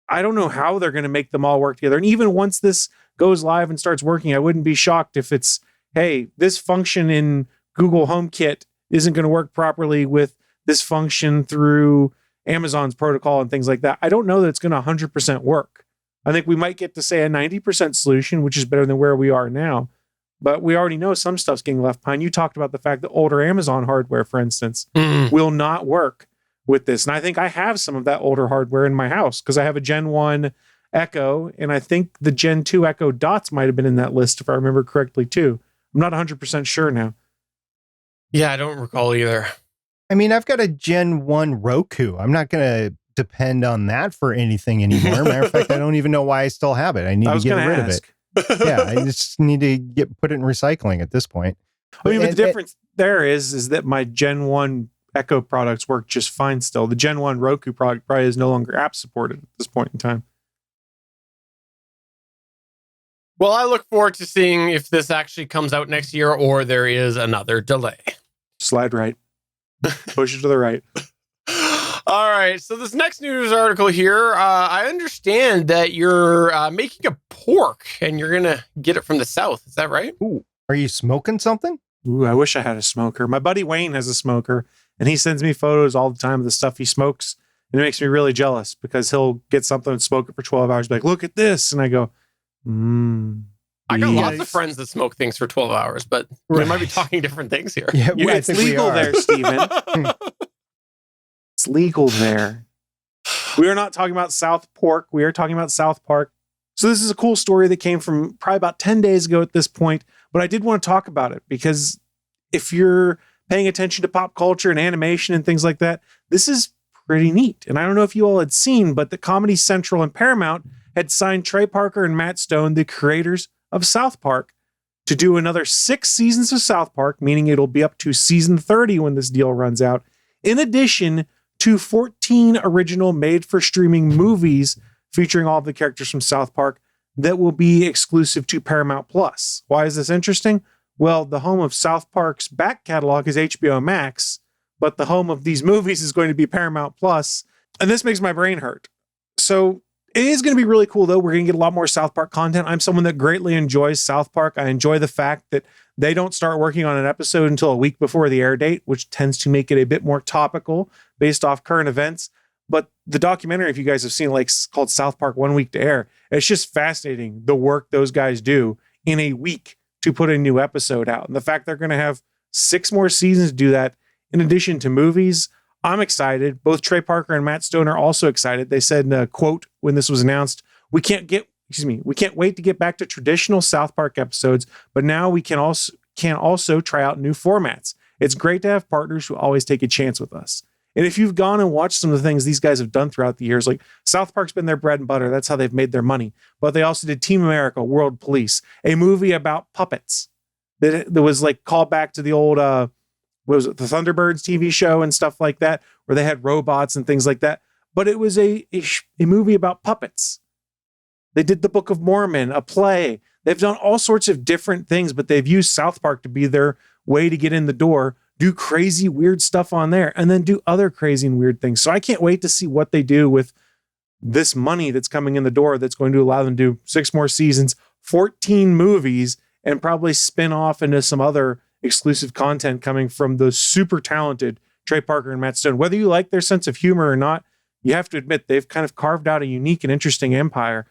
I don't know how they're going to make them all work together. And even once this goes live and starts working, I wouldn't be shocked if it's, hey, this function in Google HomeKit isn't going to work properly with this function through Amazon's protocol and things like that. I don't know that it's going to 100% work. I think we might get to say a 90% solution, which is better than where we are now. But we already know some stuff's getting left behind. You talked about the fact that older Amazon hardware, for instance, will not work with this. And I think I have some of that older hardware in my house, because I have a Gen 1 Echo, and I think the Gen 2 Echo Dots might have been in that list, if I remember correctly, too. I'm not 100% sure now. Yeah, I don't recall either. I mean, I've got a Gen 1 Roku. I'm not going to depend on that for anything anymore. Matter of fact, I don't even know why I still have it. I need to get rid of it. Yeah, I just need to put it in recycling at this point. I mean, but the difference there is that my Gen 1 Echo products work just fine still. The Gen 1 Roku product probably is no longer app supported at this point in time. Well, I look forward to seeing if this actually comes out next year or there is another delay. Slide right. Push it to the right. All right. So this next news article here, I understand that you're making a pork and you're going to get it from the South. Is that right? Ooh, Are you smoking something? Ooh, I wish I had a smoker. My buddy Wayne has a smoker, and he sends me photos all the time of the stuff he smokes. And it makes me really jealous because he'll get something and smoke it for 12 hours, be like, look at this. And I go, I got lots yes. of friends that smoke things for 12 hours, but we might be talking different things here. Yeah, It's legal there, Stephen. It's legal there. We are not talking about South Pork. We are talking about South Park. So this is a cool story that came from probably about 10 days ago at this point, but I did want to talk about it because if you're paying attention to pop culture and animation and things like that, this is pretty neat. And I don't know if you all had seen, but the Comedy Central and Paramount had signed Trey Parker and Matt Stone, the creators of South Park, to do another 6 seasons of South Park, meaning it'll be up to season 30 when this deal runs out, in addition to 14 original made-for-streaming movies featuring all of the characters from South Park that will be exclusive to Paramount Plus. Why is this interesting? Well, the home of South Park's back catalog is HBO Max, but the home of these movies is going to be Paramount Plus, and this makes my brain hurt. So it is going to be really cool, though. We're going to get a lot more South Park content. I'm someone that greatly enjoys South Park. I enjoy the fact that they don't start working on an episode until a week before the air date, which tends to make it a bit more topical based off current events. But the documentary, if you guys have seen, like called South Park 1 Week to Air, it's just fascinating the work those guys do in a week to put a new episode out. And the fact they're going to have 6 more seasons to do that in addition to movies, I'm excited. Both Trey Parker and Matt Stone are also excited. They said in a quote when this was announced, we can't wait to get back to traditional South Park episodes, but now we can also try out new formats. It's great to have partners who always take a chance with us. And if you've gone and watched some of the things these guys have done throughout the years, like South Park's been their bread and butter. That's how they've made their money. But they also did Team America, World Police, a movie about puppets that was like called back to the old, what was it, the Thunderbirds TV show and stuff like that, where they had robots and things like that. But it was a movie about puppets. They did the Book of Mormon, a play. They've done all sorts of different things, but they've used South Park to be their way to get in the door, do crazy, weird stuff on there, and then do other crazy and weird things. So I can't wait to see what they do with this money that's coming in the door that's going to allow them to do 6 more seasons, 14 movies, and probably spin off into some other exclusive content coming from the super talented Trey Parker and Matt Stone. Whether you like their sense of humor or not, you have to admit they've kind of carved out a unique and interesting empire.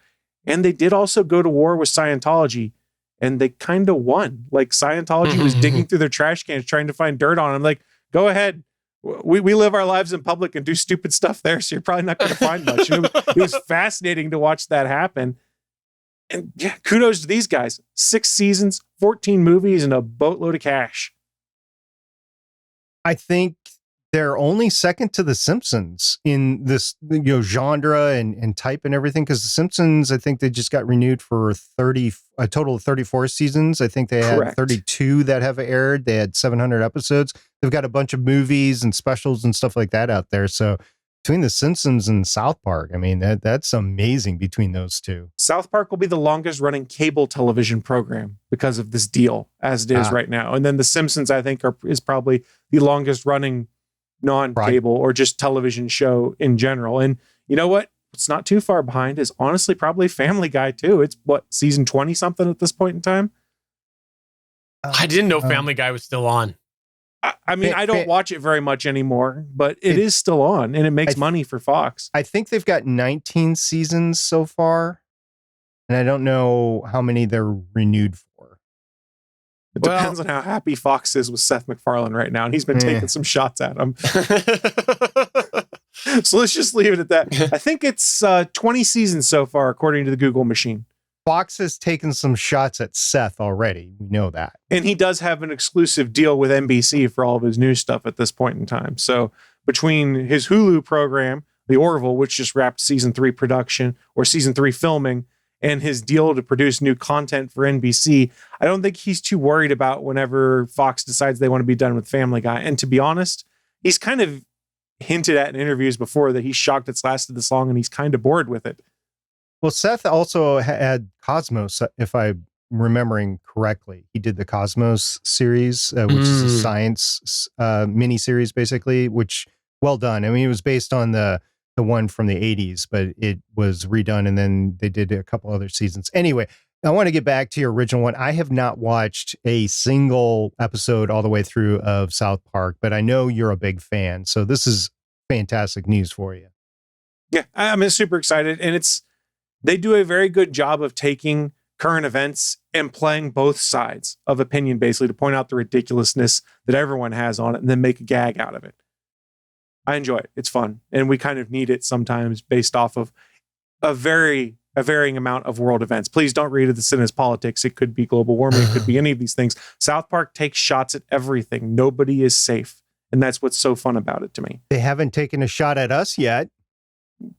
And they did also go to war with Scientology, and they kind of won. Like Scientology was digging through their trash cans trying to find dirt on them. Like, go ahead. We live our lives in public and do stupid stuff there, so you're probably not going to find much. It was fascinating to watch that happen. And yeah, kudos to these guys. 6 seasons, 14 movies, and a boatload of cash. I think they're only second to The Simpsons in this, genre and type and everything. Because The Simpsons, I think they just got renewed for a total of 34 seasons. I think they had 32 that have aired. They had 700 episodes. They've got a bunch of movies and specials and stuff like that out there. So between The Simpsons and South Park, I mean, that's amazing between those two. South Park will be the longest running cable television program because of this deal, as it is right now. And then The Simpsons, I think, is probably the longest running non-cable or just television show in general. And you know what? It's not too far behind is honestly probably Family Guy too. It's season 20 something at this point in time. I didn't know Family Guy was still on. I mean, I don't watch it very much anymore, but it is still on and it makes money for Fox. I think they've got 19 seasons so far, and I don't know how many they're renewed for. It depends on how happy Fox is with Seth MacFarlane right now, and he's been taking some shots at him. So let's just leave it at that. I think it's 20 seasons so far, according to the Google machine. Fox has taken some shots at Seth already. We know that. And he does have an exclusive deal with NBC for all of his new stuff at this point in time. So between his Hulu program, The Orville, which just wrapped season 3 production or season 3 filming, and his deal to produce new content for NBC, I don't think he's too worried about whenever Fox decides they want to be done with Family Guy. And to be honest, he's kind of hinted at in interviews before that he's shocked it's lasted this long and he's kind of bored with it. Well, Seth also had Cosmos, if I'm remembering correctly. He did the Cosmos series, which is a science mini series, basically, which well done. I mean, it was based on the one from the 80s, but it was redone, and then they did a couple other seasons. Anyway, I want to get back to your original one. I have not watched a single episode all the way through of South Park, but I know you're a big fan. So this is fantastic news for you. Yeah, I'm super excited. And they do a very good job of taking current events and playing both sides of opinion, basically, to point out the ridiculousness that everyone has on it and then make a gag out of it. I enjoy it. It's fun. And we kind of need it sometimes based off of a varying amount of world events. Please don't read this in as politics. It could be global warming. It could be any of these things. South Park takes shots at everything. Nobody is safe. And that's what's so fun about it to me. They haven't taken a shot at us yet.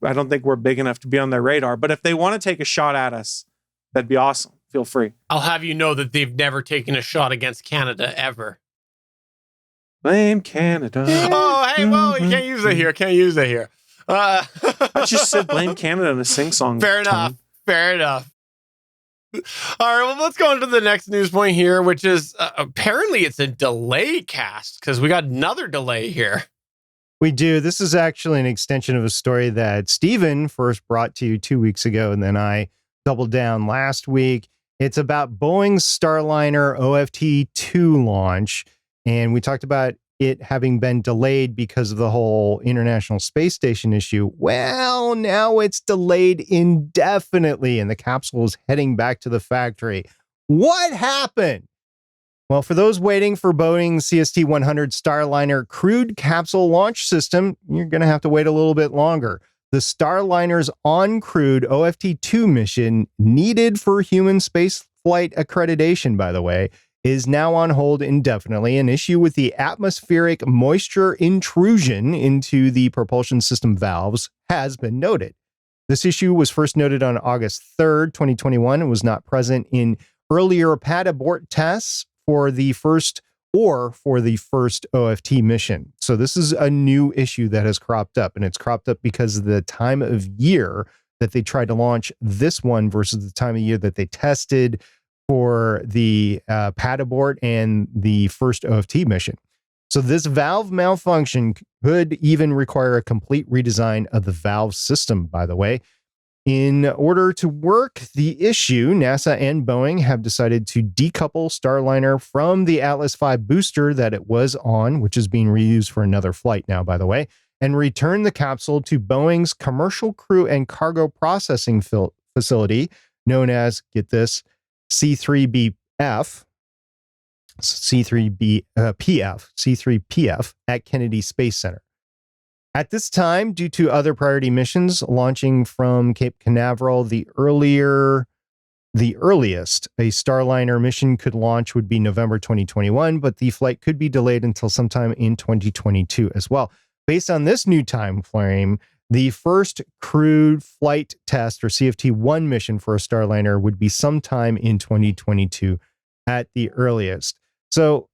I don't think we're big enough to be on their radar. But if they want to take a shot at us, that'd be awesome. Feel free. I'll have you know that they've never taken a shot against Canada ever. Blame Canada. Oh, hey, whoa, you can't use it here. Can't use it here. I just said blame Canada in a sing-song. Fair enough. tone. Fair enough. All right, well, let's go on to the next news point here, which is apparently it's a delay cast because we got another delay here. We do. This is actually an extension of a story that Steven first brought to you 2 weeks ago, and then I doubled down last week. It's about Boeing's Starliner OFT-2 launch, and we talked about it having been delayed because of the whole International Space Station issue. Well, now it's delayed indefinitely, and the capsule is heading back to the factory. What happened? Well, for those waiting for Boeing's CST-100 Starliner crewed capsule launch system, you're going to have to wait a little bit longer. The Starliner's on-crewed OFT-2 mission, needed for human space flight accreditation, by the way, is now on hold indefinitely. An issue with the atmospheric moisture intrusion into the propulsion system valves has been noted. This issue was first noted on August 3rd, 2021, and was not present in earlier pad abort tests for the first OFT mission. So this is a new issue that has cropped up, and it's cropped up because of the time of year that they tried to launch this one versus the time of year that they tested for the pad abort and the first OFT mission. So this valve malfunction could even require a complete redesign of the valve system, by the way. In order to work the issue, NASA and Boeing have decided to decouple Starliner from the Atlas V booster that it was on, which is being reused for another flight now, by the way, and return the capsule to Boeing's Commercial Crew and Cargo Processing Facility, known as, get this, C3PF at Kennedy Space Center. At this time, due to other priority missions launching from Cape Canaveral, the earliest a Starliner mission could launch would be November 2021, but the flight could be delayed until sometime in 2022 as well. Based on this new time frame, the first crewed flight test or CFT-1 mission for a Starliner would be sometime in 2022 at the earliest. So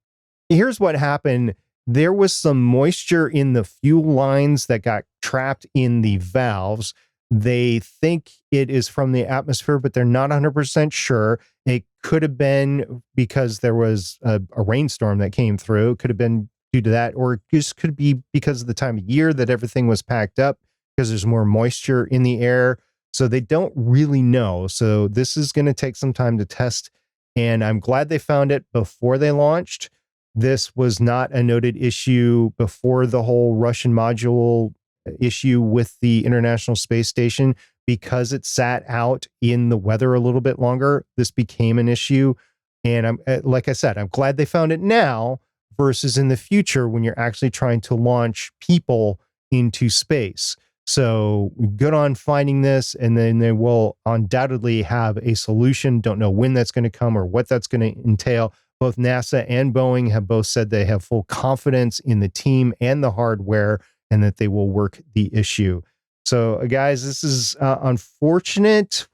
here's what happened. There was some moisture in the fuel lines that got trapped in the valves. They think it is from the atmosphere, but they're not 100% sure. It could have been because there was a rainstorm that came through. It could have been due to that, or it just could be because of the time of year that everything was packed up because there's more moisture in the air. So they don't really know. So this is going to take some time to test. And I'm glad they found it before they launched. This was not a noted issue before the whole Russian module issue with the International Space Station. Because it sat out in the weather a little bit longer, this became an issue. And I'm, like I said, I'm glad they found it now versus in the future when you're actually trying to launch people into space. So good on finding this, and then they will undoubtedly have a solution. Don't know when that's going to come or what that's going to entail. Both NASA and Boeing have both said they have full confidence in the team and the hardware and that they will work the issue. So guys, this is an unfortunate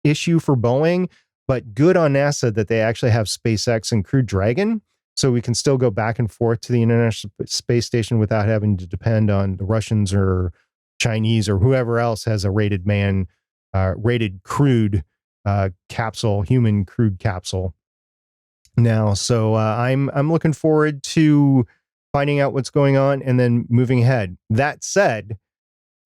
issue for Boeing, but good on NASA that they actually have SpaceX and Crew Dragon. So we can still go back and forth to the International Space Station without having to depend on the Russians or Chinese or whoever else has a rated crewed capsule, human crewed capsule now. So I'm looking forward to finding out what's going on and then moving ahead. That said,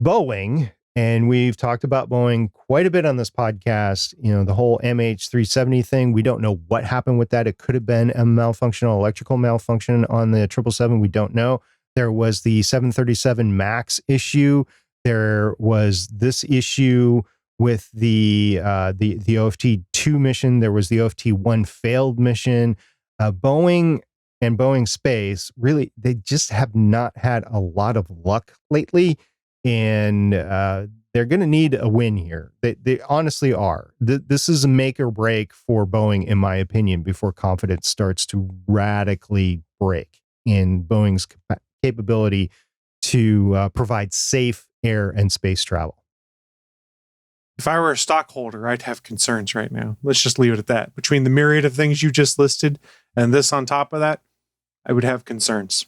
Boeing And we've talked about Boeing quite a bit on this podcast. You know, the whole MH370 thing, we don't know what happened with that. It could have been a malfunctional electrical malfunction on the 777. We don't know. There was the 737 MAX issue. There was this issue with the OFT-2 mission. There was the OFT-1 failed mission. Boeing and Boeing Space, really, they just have not had a lot of luck lately. And they're going to need a win here. They honestly are. This is a make or break for Boeing, in my opinion, before confidence starts to radically break in Boeing's capability to provide safe air and space travel. If I were a stockholder, I'd have concerns right now. Let's just leave it at that. Between the myriad of things you just listed and this on top of that, I would have concerns.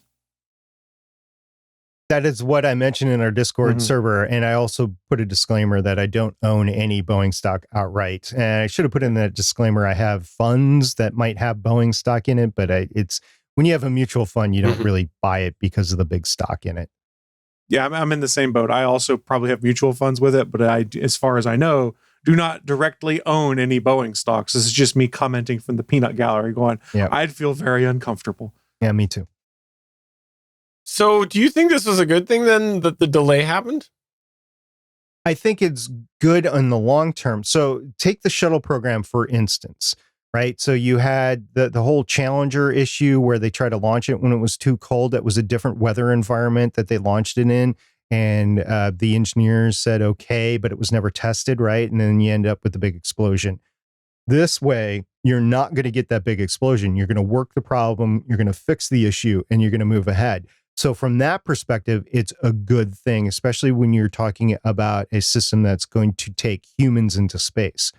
That is what I mentioned in our Discord server. And I also put a disclaimer that I don't own any Boeing stock outright. And I should have put in that disclaimer. I have funds that might have Boeing stock in it, but it's when you have a mutual fund, you don't really buy it because of the big stock in it. Yeah, I'm in the same boat. I also probably have mutual funds with it, but I, as far as I know, do not directly own any Boeing stocks. This is just me commenting from the peanut gallery going, I'd feel very uncomfortable. Yeah, me too. So do you think this was a good thing then that the delay happened? I think it's good in the long term. So take the shuttle program, for instance, right? So you had the whole Challenger issue where they tried to launch it when it was too cold. It was a different weather environment that they launched it in. And the engineers said, okay, but it was never tested, right? And then you end up with the big explosion. This way, you're not going to get that big explosion. You're going to work the problem, you're going to fix the issue, and you're going to move ahead. So from that perspective, it's a good thing, especially when you're talking about a system that's going to take humans into space.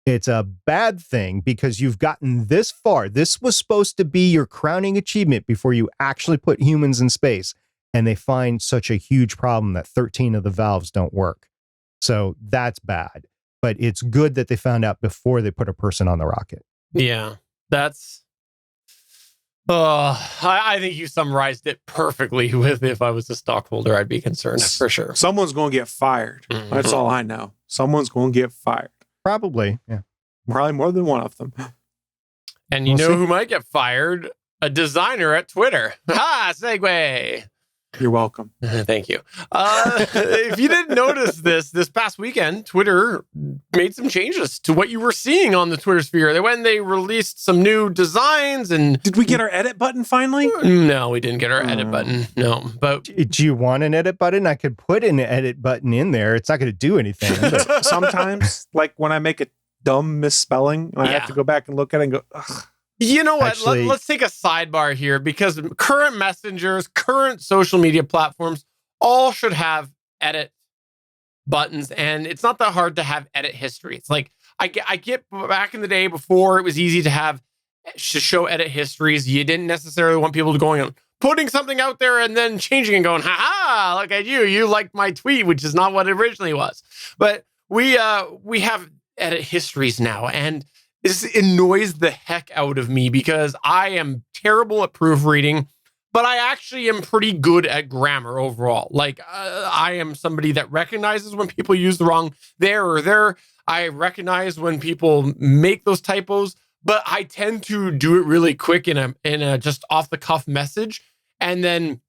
It's a bad thing because you've gotten this far. This was supposed to be your crowning achievement before you actually put humans in space. And they find such a huge problem that 13 of the valves don't work. So that's bad. But it's good that they found out before they put a person on the rocket. Yeah, that's... I think you summarized it perfectly with if I was a stockholder, I'd be concerned for sure. Someone's going to get fired. That's all I know. Someone's going to get fired. Probably, yeah. Probably more than one of them. And you know who might get fired? A designer at Twitter. Ha! Segue! You're welcome. Thank you. If you didn't notice this past weekend, Twitter made some changes to what you were seeing on the Twitter sphere. They released some new designs and... Did we get our edit button finally? No, we didn't get our edit button. No, but... Do you want an edit button? I could put an edit button in there. It's not going to do anything. Sometimes, like when I make a dumb misspelling, I have to go back and look at it and go, ugh. You know what? Actually, Let's take a sidebar here because current messengers, current social media platforms, all should have edit buttons. And it's not that hard to have edit history. It's like, I get back in the day before it was easy to show edit histories. You didn't necessarily want people to going on putting something out there and then changing and going, ha, look at you. You liked my tweet, which is not what it originally was. But we have edit histories now. And this annoys the heck out of me because I am terrible at proofreading, but I actually am pretty good at grammar overall. Like I am somebody that recognizes when people use the wrong there or there. I recognize when people make those typos, but I tend to do it really quick in a just off the cuff message. And then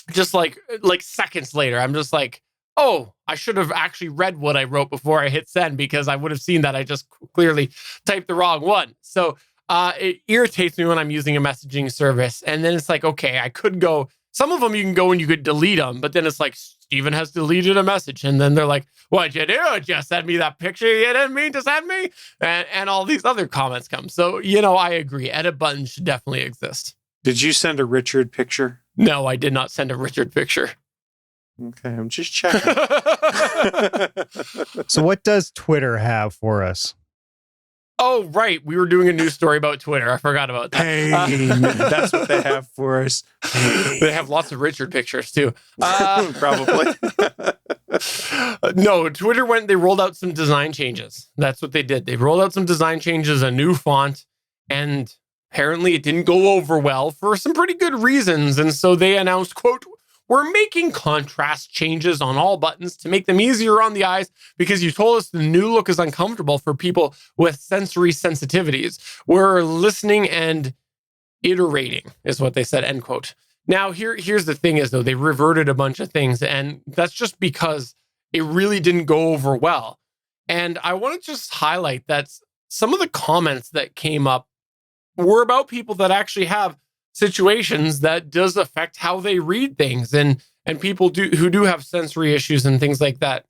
just like seconds later, I'm just like, oh, I should have actually read what I wrote before I hit send because I would have seen that I just clearly typed the wrong one. So it irritates me when I'm using a messaging service. And then it's like, okay, I could go, some of them you can go and you could delete them, but then it's like, Steven has deleted a message. And then they're like, what'd you do? Just send me that picture you didn't mean to send me? And all these other comments come. So, I agree. Edit buttons should definitely exist. Did you send a Richard picture? No, I did not send a Richard picture. Okay, I'm just checking. So what does Twitter have for us? Oh, right. We were doing a news story about Twitter. I forgot about that. Pain. That's what they have for us. They have lots of Richard pictures, too. Probably. No, Twitter they rolled out some design changes. That's what they did. They rolled out some design changes, a new font, and apparently it didn't go over well for some pretty good reasons. And so they announced, quote, we're making contrast changes on all buttons to make them easier on the eyes because you told us the new look is uncomfortable for people with sensory sensitivities. We're listening and iterating is what they said, end quote. Now, here's the thing is, though, they reverted a bunch of things, and that's just because it really didn't go over well. And I want to just highlight that some of the comments that came up were about people that actually have situations that does affect how they read things, and people who do have sensory issues and things like that.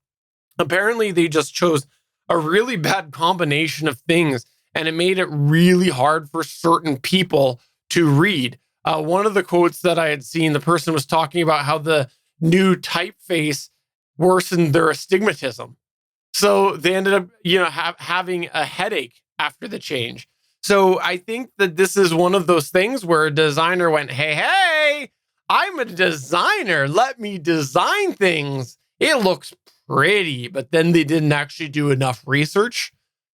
Apparently, they just chose a really bad combination of things, and it made it really hard for certain people to read. One of the quotes that I had seen, the person was talking about how the new typeface worsened their astigmatism. So they ended up, having a headache after the change. So I think that this is one of those things where a designer went, hey, I'm a designer. Let me design things. It looks pretty, but then they didn't actually do enough research.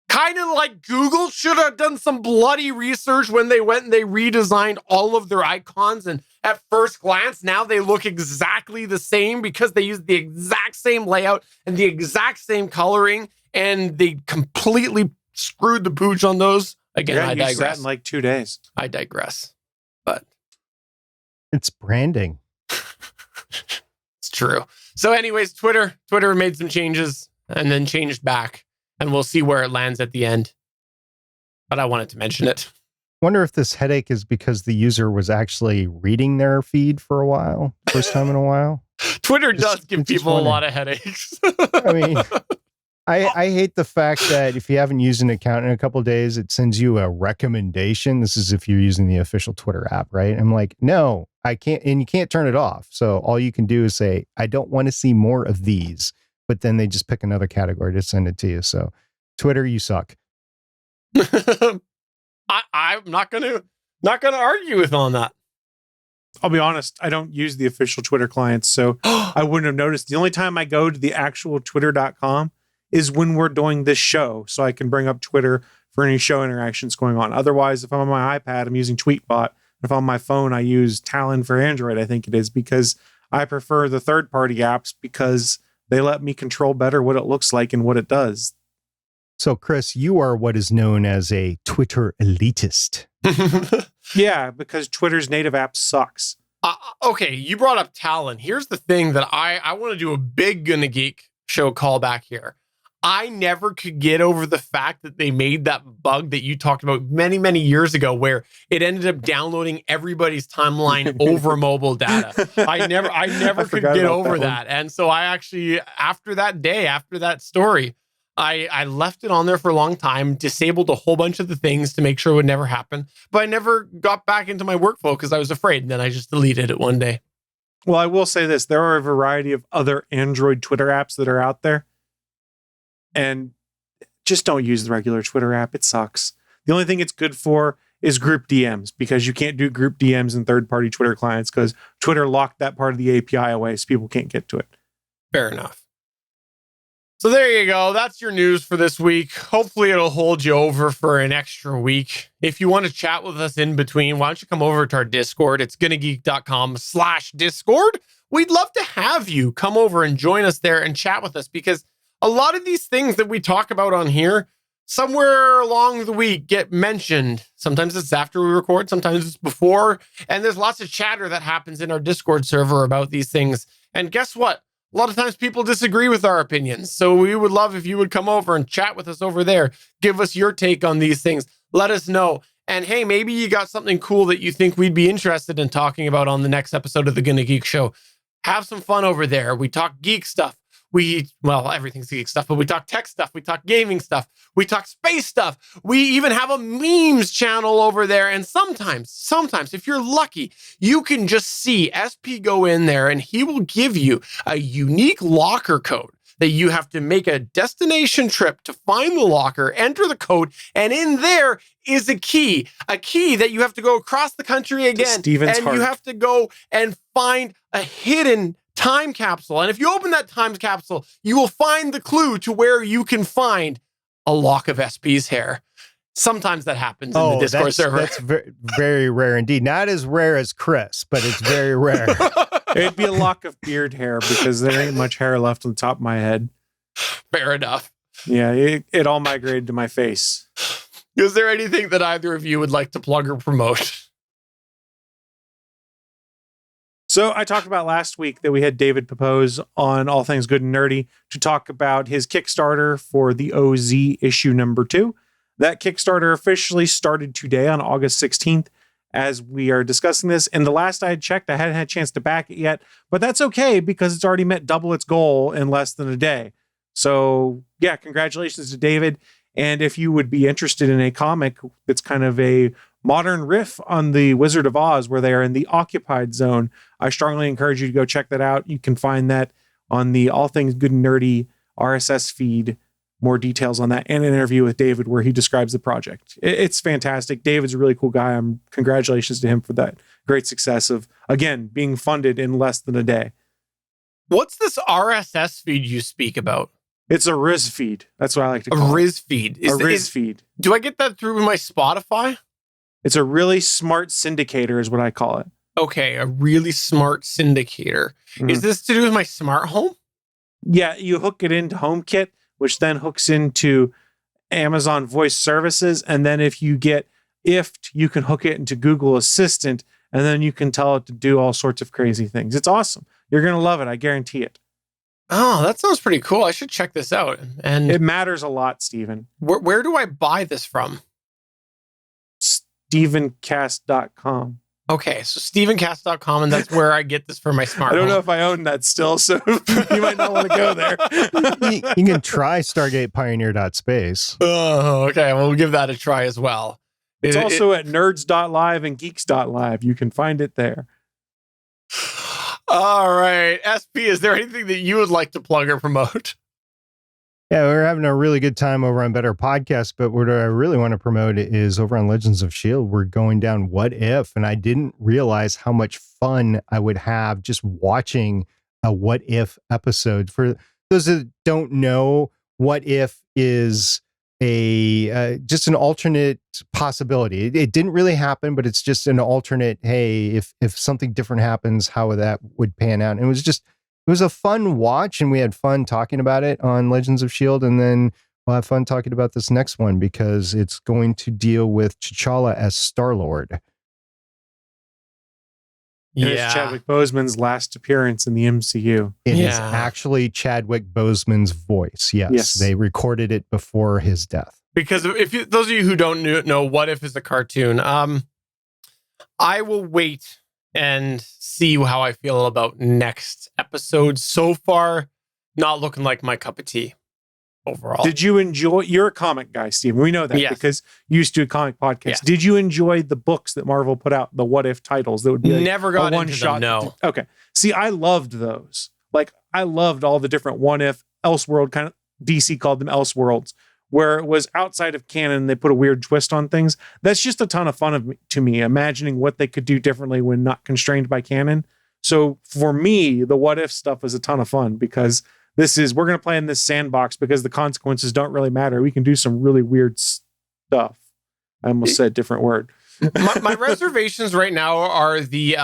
Kind of like Google should have done some bloody research when they went and they redesigned all of their icons. And at first glance, now they look exactly the same because they use the exact same layout and the exact same coloring. And they completely screwed the pooch on those. Again, I digress. Sat in like 2 days. I digress. But it's branding. It's true. So anyways, Twitter made some changes and then changed back. And we'll see where it lands at the end. But I wanted to mention it. Wonder if this headache is because the user was actually reading their feed for a while. First time in a while. Twitter does give people a lot of headaches. I mean, I hate the fact that if you haven't used an account in a couple of days, it sends you a recommendation. This is if you're using the official Twitter app, right? I'm like, no, I can't. And you can't turn it off. So all you can do is say, I don't want to see more of these. But then they just pick another category to send it to you. So Twitter, you suck. I'm not gonna argue with on that. I'll be honest, I don't use the official Twitter clients, so I wouldn't have noticed. The only time I go to the actual twitter.com is when we're doing this show, so I can bring up Twitter for any show interactions going on. Otherwise, if I'm on my iPad, I'm using Tweetbot. If I'm on my phone, I use Talon for Android, I think it is, because I prefer the third-party apps because they let me control better what it looks like and what it does. So, Chris, you are what is known as a Twitter elitist. Yeah, because Twitter's native app sucks. Okay, you brought up Talon. Here's the thing that I want to do a big Gonna Geek show callback here. I never could get over the fact that they made that bug that you talked about many, many years ago where it ended up downloading everybody's timeline over mobile data. I never could get over that. And so I actually, after that story, I left it on there for a long time, disabled a whole bunch of the things to make sure it would never happen. But I never got back into my workflow because I was afraid. And then I just deleted it one day. Well, I will say this. There are a variety of other Android Twitter apps that are out there. And just don't use the regular Twitter app. It sucks. The only thing it's good for is group DMs because you can't do group DMs in third-party Twitter clients because Twitter locked that part of the API away so people can't get to it. Fair enough. So there you go. That's your news for this week. Hopefully it'll hold you over for an extra week. If you want to chat with us in between, why don't you come over to our Discord? It's gonnageek.com/Discord. We'd love to have you come over and join us there and chat with us because a lot of these things that we talk about on here, somewhere along the week get mentioned. Sometimes it's after we record, sometimes it's before. And there's lots of chatter that happens in our Discord server about these things. And guess what? A lot of times people disagree with our opinions. So we would love if you would come over and chat with us over there. Give us your take on these things. Let us know. And hey, maybe you got something cool that you think we'd be interested in talking about on the next episode of the Gonna Geek Show. Have some fun over there. We talk geek stuff. Everything's geek stuff, but we talk tech stuff. We talk gaming stuff. We talk space stuff. We even have a memes channel over there. And sometimes, if you're lucky, you can just see SP go in there and he will give you a unique locker code that you have to make a destination trip to find the locker, enter the code, and in there is a key that you have to go across the country again. You have to go and find a hidden time capsule. And if you open that time capsule, you will find the clue to where you can find a lock of SP's hair. Sometimes that happens in the Discord server. That's very, very rare indeed. Not as rare as Chris, but it's very rare. It'd be a lock of beard hair because there ain't much hair left on the top of my head. Fair enough. Yeah, it all migrated to my face. Is there anything that either of you would like to plug or promote? So I talked about last week that we had David Pepose on All Things Good and Nerdy to talk about his Kickstarter for the OZ issue number 2. That Kickstarter officially started today on August 16th as we are discussing this. And the last I had checked, I hadn't had a chance to back it yet, but that's okay because it's already met double its goal in less than a day. So yeah, congratulations to David. And if you would be interested in a comic that's kind of a modern riff on the Wizard of Oz, where they are in the occupied zone, I strongly encourage you to go check that out. You can find that on the All Things Good and Nerdy RSS feed, more details on that, and an interview with David where he describes the project. It's fantastic. David's a really cool guy. Congratulations to him for that great success of, again, being funded in less than a day. What's this RSS feed you speak about? It's a Riz feed. That's what I like to A call Riz feed. it. A Riz feed. Do I get that through my Spotify? It's a really smart syndicator is what I call it. Okay, a really smart syndicator. Mhm. Is this to do with my smart home? Yeah, you hook it into HomeKit, which then hooks into Amazon Voice Services. And then if you get IFT, you can hook it into Google Assistant, and then you can tell it to do all sorts of crazy things. It's awesome. You're going to love it. I guarantee it. Oh, that sounds pretty cool. I should check this out. And It matters a lot, Stephen. where do I buy this from? StephenCast.com. Okay, so StephenCast.com, and that's where I get this for my smart I don't home. know if I own that still, so you might not want to go there. You can try Stargate Pioneer.space. Oh, okay. Well, we'll give that a try as well. It's also at nerds.live and geeks.live. You can find it there. All right. SP, is there anything that you would like to plug or promote? Yeah, we're having a really good time over on Better Podcast, but what I really want to promote is over on Legends of S.H.I.E.L.D., we're going down What If, and I didn't realize how much fun I would have just watching a What If episode. For those that don't know, What If is just an alternate possibility. It didn't really happen, but it's just an alternate, hey, if something different happens, how that would pan out. And it was a fun watch, and we had fun talking about it on Legends of S.H.I.E.L.D., and then we'll have fun talking about this next one because it's going to deal with T'Challa as Star-Lord. And it's Chadwick Boseman's last appearance in the MCU. It is Yeah. actually Chadwick Boseman's voice. Yes, they recorded it before his death. Because those of you who don't know, What If is a cartoon. I will wait and see how I feel about next episode. So far, not looking like my cup of tea overall. Did you enjoy? You're a comic guy, Stephen. We know that Yes. because you used to do a comic podcast. Yes. Did you enjoy the books that Marvel put out, the What If titles that would be like Never got a one into shot? them, no. Okay. See, I loved those. Like, I loved all the different What If, Elseworld kind of. DC called them Elseworlds, where it was outside of canon and they put a weird twist on things. That's just a ton of fun to me, imagining what they could do differently when not constrained by canon. So for me, the What If stuff is a ton of fun because we're going to play in this sandbox because the consequences don't really matter. We can do some really weird stuff. I almost said a different word. my reservations right now are the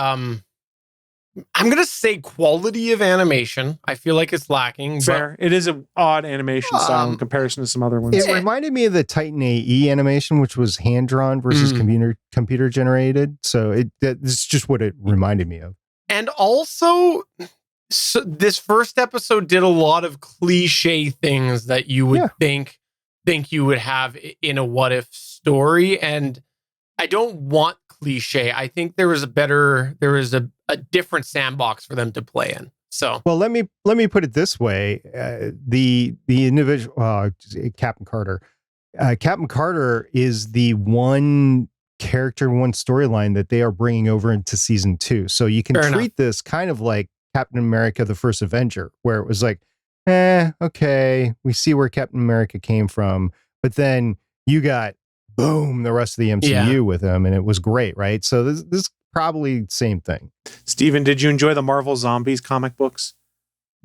I'm gonna say quality of animation. I feel like it's lacking. Fair. It is an odd animation style in comparison to some other ones. It reminded me of the Titan AE animation, which was hand-drawn versus computer generated. So it's just what it reminded me of. And also, so this first episode did a lot of cliche things that you would think you would have in a What If story, and I don't want cliche. I think there is a different sandbox for them to play in. So, well, let me put it this way: the individual Captain Carter, Captain Carter is the one character, one storyline that they are bringing over into season 2. So you can treat this kind of like Captain America: The First Avenger, where it was like, okay, we see where Captain America came from, but then you got boom the rest of the MCU with him, and it was great, right? So this probably same thing. Stephen, did you enjoy the Marvel Zombies comic books?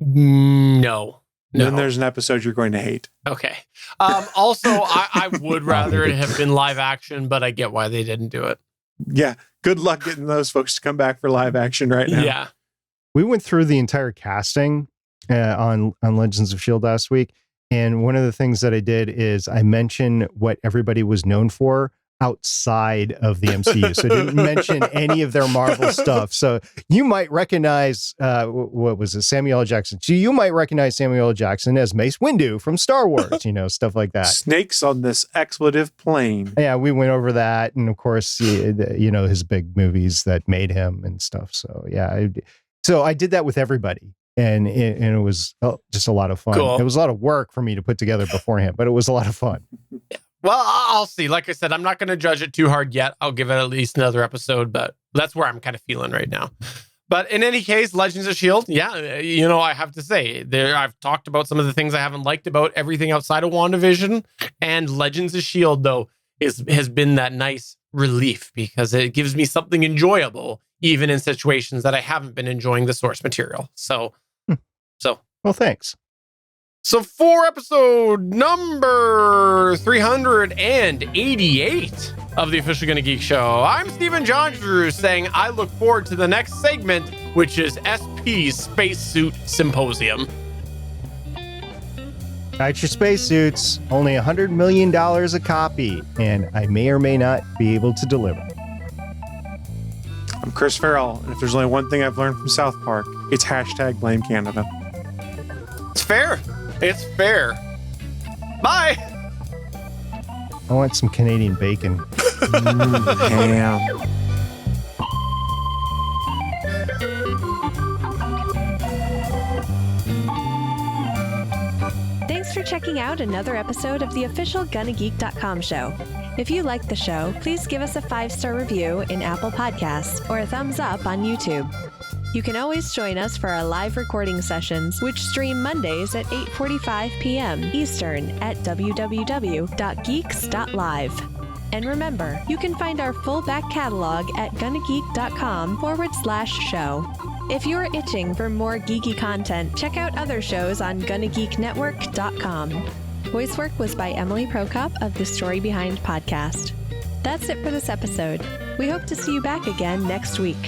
No. Then there's an episode you're going to hate. Okay. Also, I would rather it have been live action, but I get why they didn't do it. Yeah. Good luck getting those folks to come back for live action right now. Yeah. we went through the entire casting on Legends of S.H.I.E.L.D. last week. And one of the things that I did is I mentioned what everybody was known for outside of the MCU. So I didn't mention any of their Marvel stuff. So you might recognize, what was it, Samuel L. Jackson. So you might recognize Samuel L. Jackson as Mace Windu from Star Wars, stuff like that. Snakes on this expletive plane. Yeah, we went over that. And of course, his big movies that made him and stuff. So yeah, so I did that with everybody. And it was just a lot of fun. Cool. It was a lot of work for me to put together beforehand, but it was a lot of fun. Well, I'll see. Like I said, I'm not going to judge it too hard yet. I'll give it at least another episode, but that's where I'm kind of feeling right now. But in any case, Legends of S.H.I.E.L.D., yeah, I have to say, I've talked about some of the things I haven't liked about everything outside of WandaVision, and Legends of S.H.I.E.L.D., though, has been that nice relief because it gives me something enjoyable, even in situations that I haven't been enjoying the source material. So, well, thanks. So for episode number 388 of the Official Gonna Geek Show, I'm Stephen John Drew saying I look forward to the next segment, which is SP's Spacesuit Symposium. Got your spacesuits, only $100 million a copy, and I may or may not be able to deliver. I'm Chris Farrell, and if there's only one thing I've learned from South Park, it's #Blame Canada. It's fair. It's fair. Bye. I want some Canadian bacon. Damn. Thanks for checking out another episode of the official GonnaGeek.com show. If you like the show, please give us a 5-star review in Apple Podcasts or a thumbs up on YouTube. You can always join us for our live recording sessions, which stream Mondays at 8:45 p.m. Eastern at www.geeks.live. And remember, you can find our full back catalog at GonnaGeek.com/show. If you're itching for more geeky content, check out other shows on GonnaGeekNetwork.com. Voice work was by Emily Prokop of the Story Behind podcast. That's it for this episode. We hope to see you back again next week.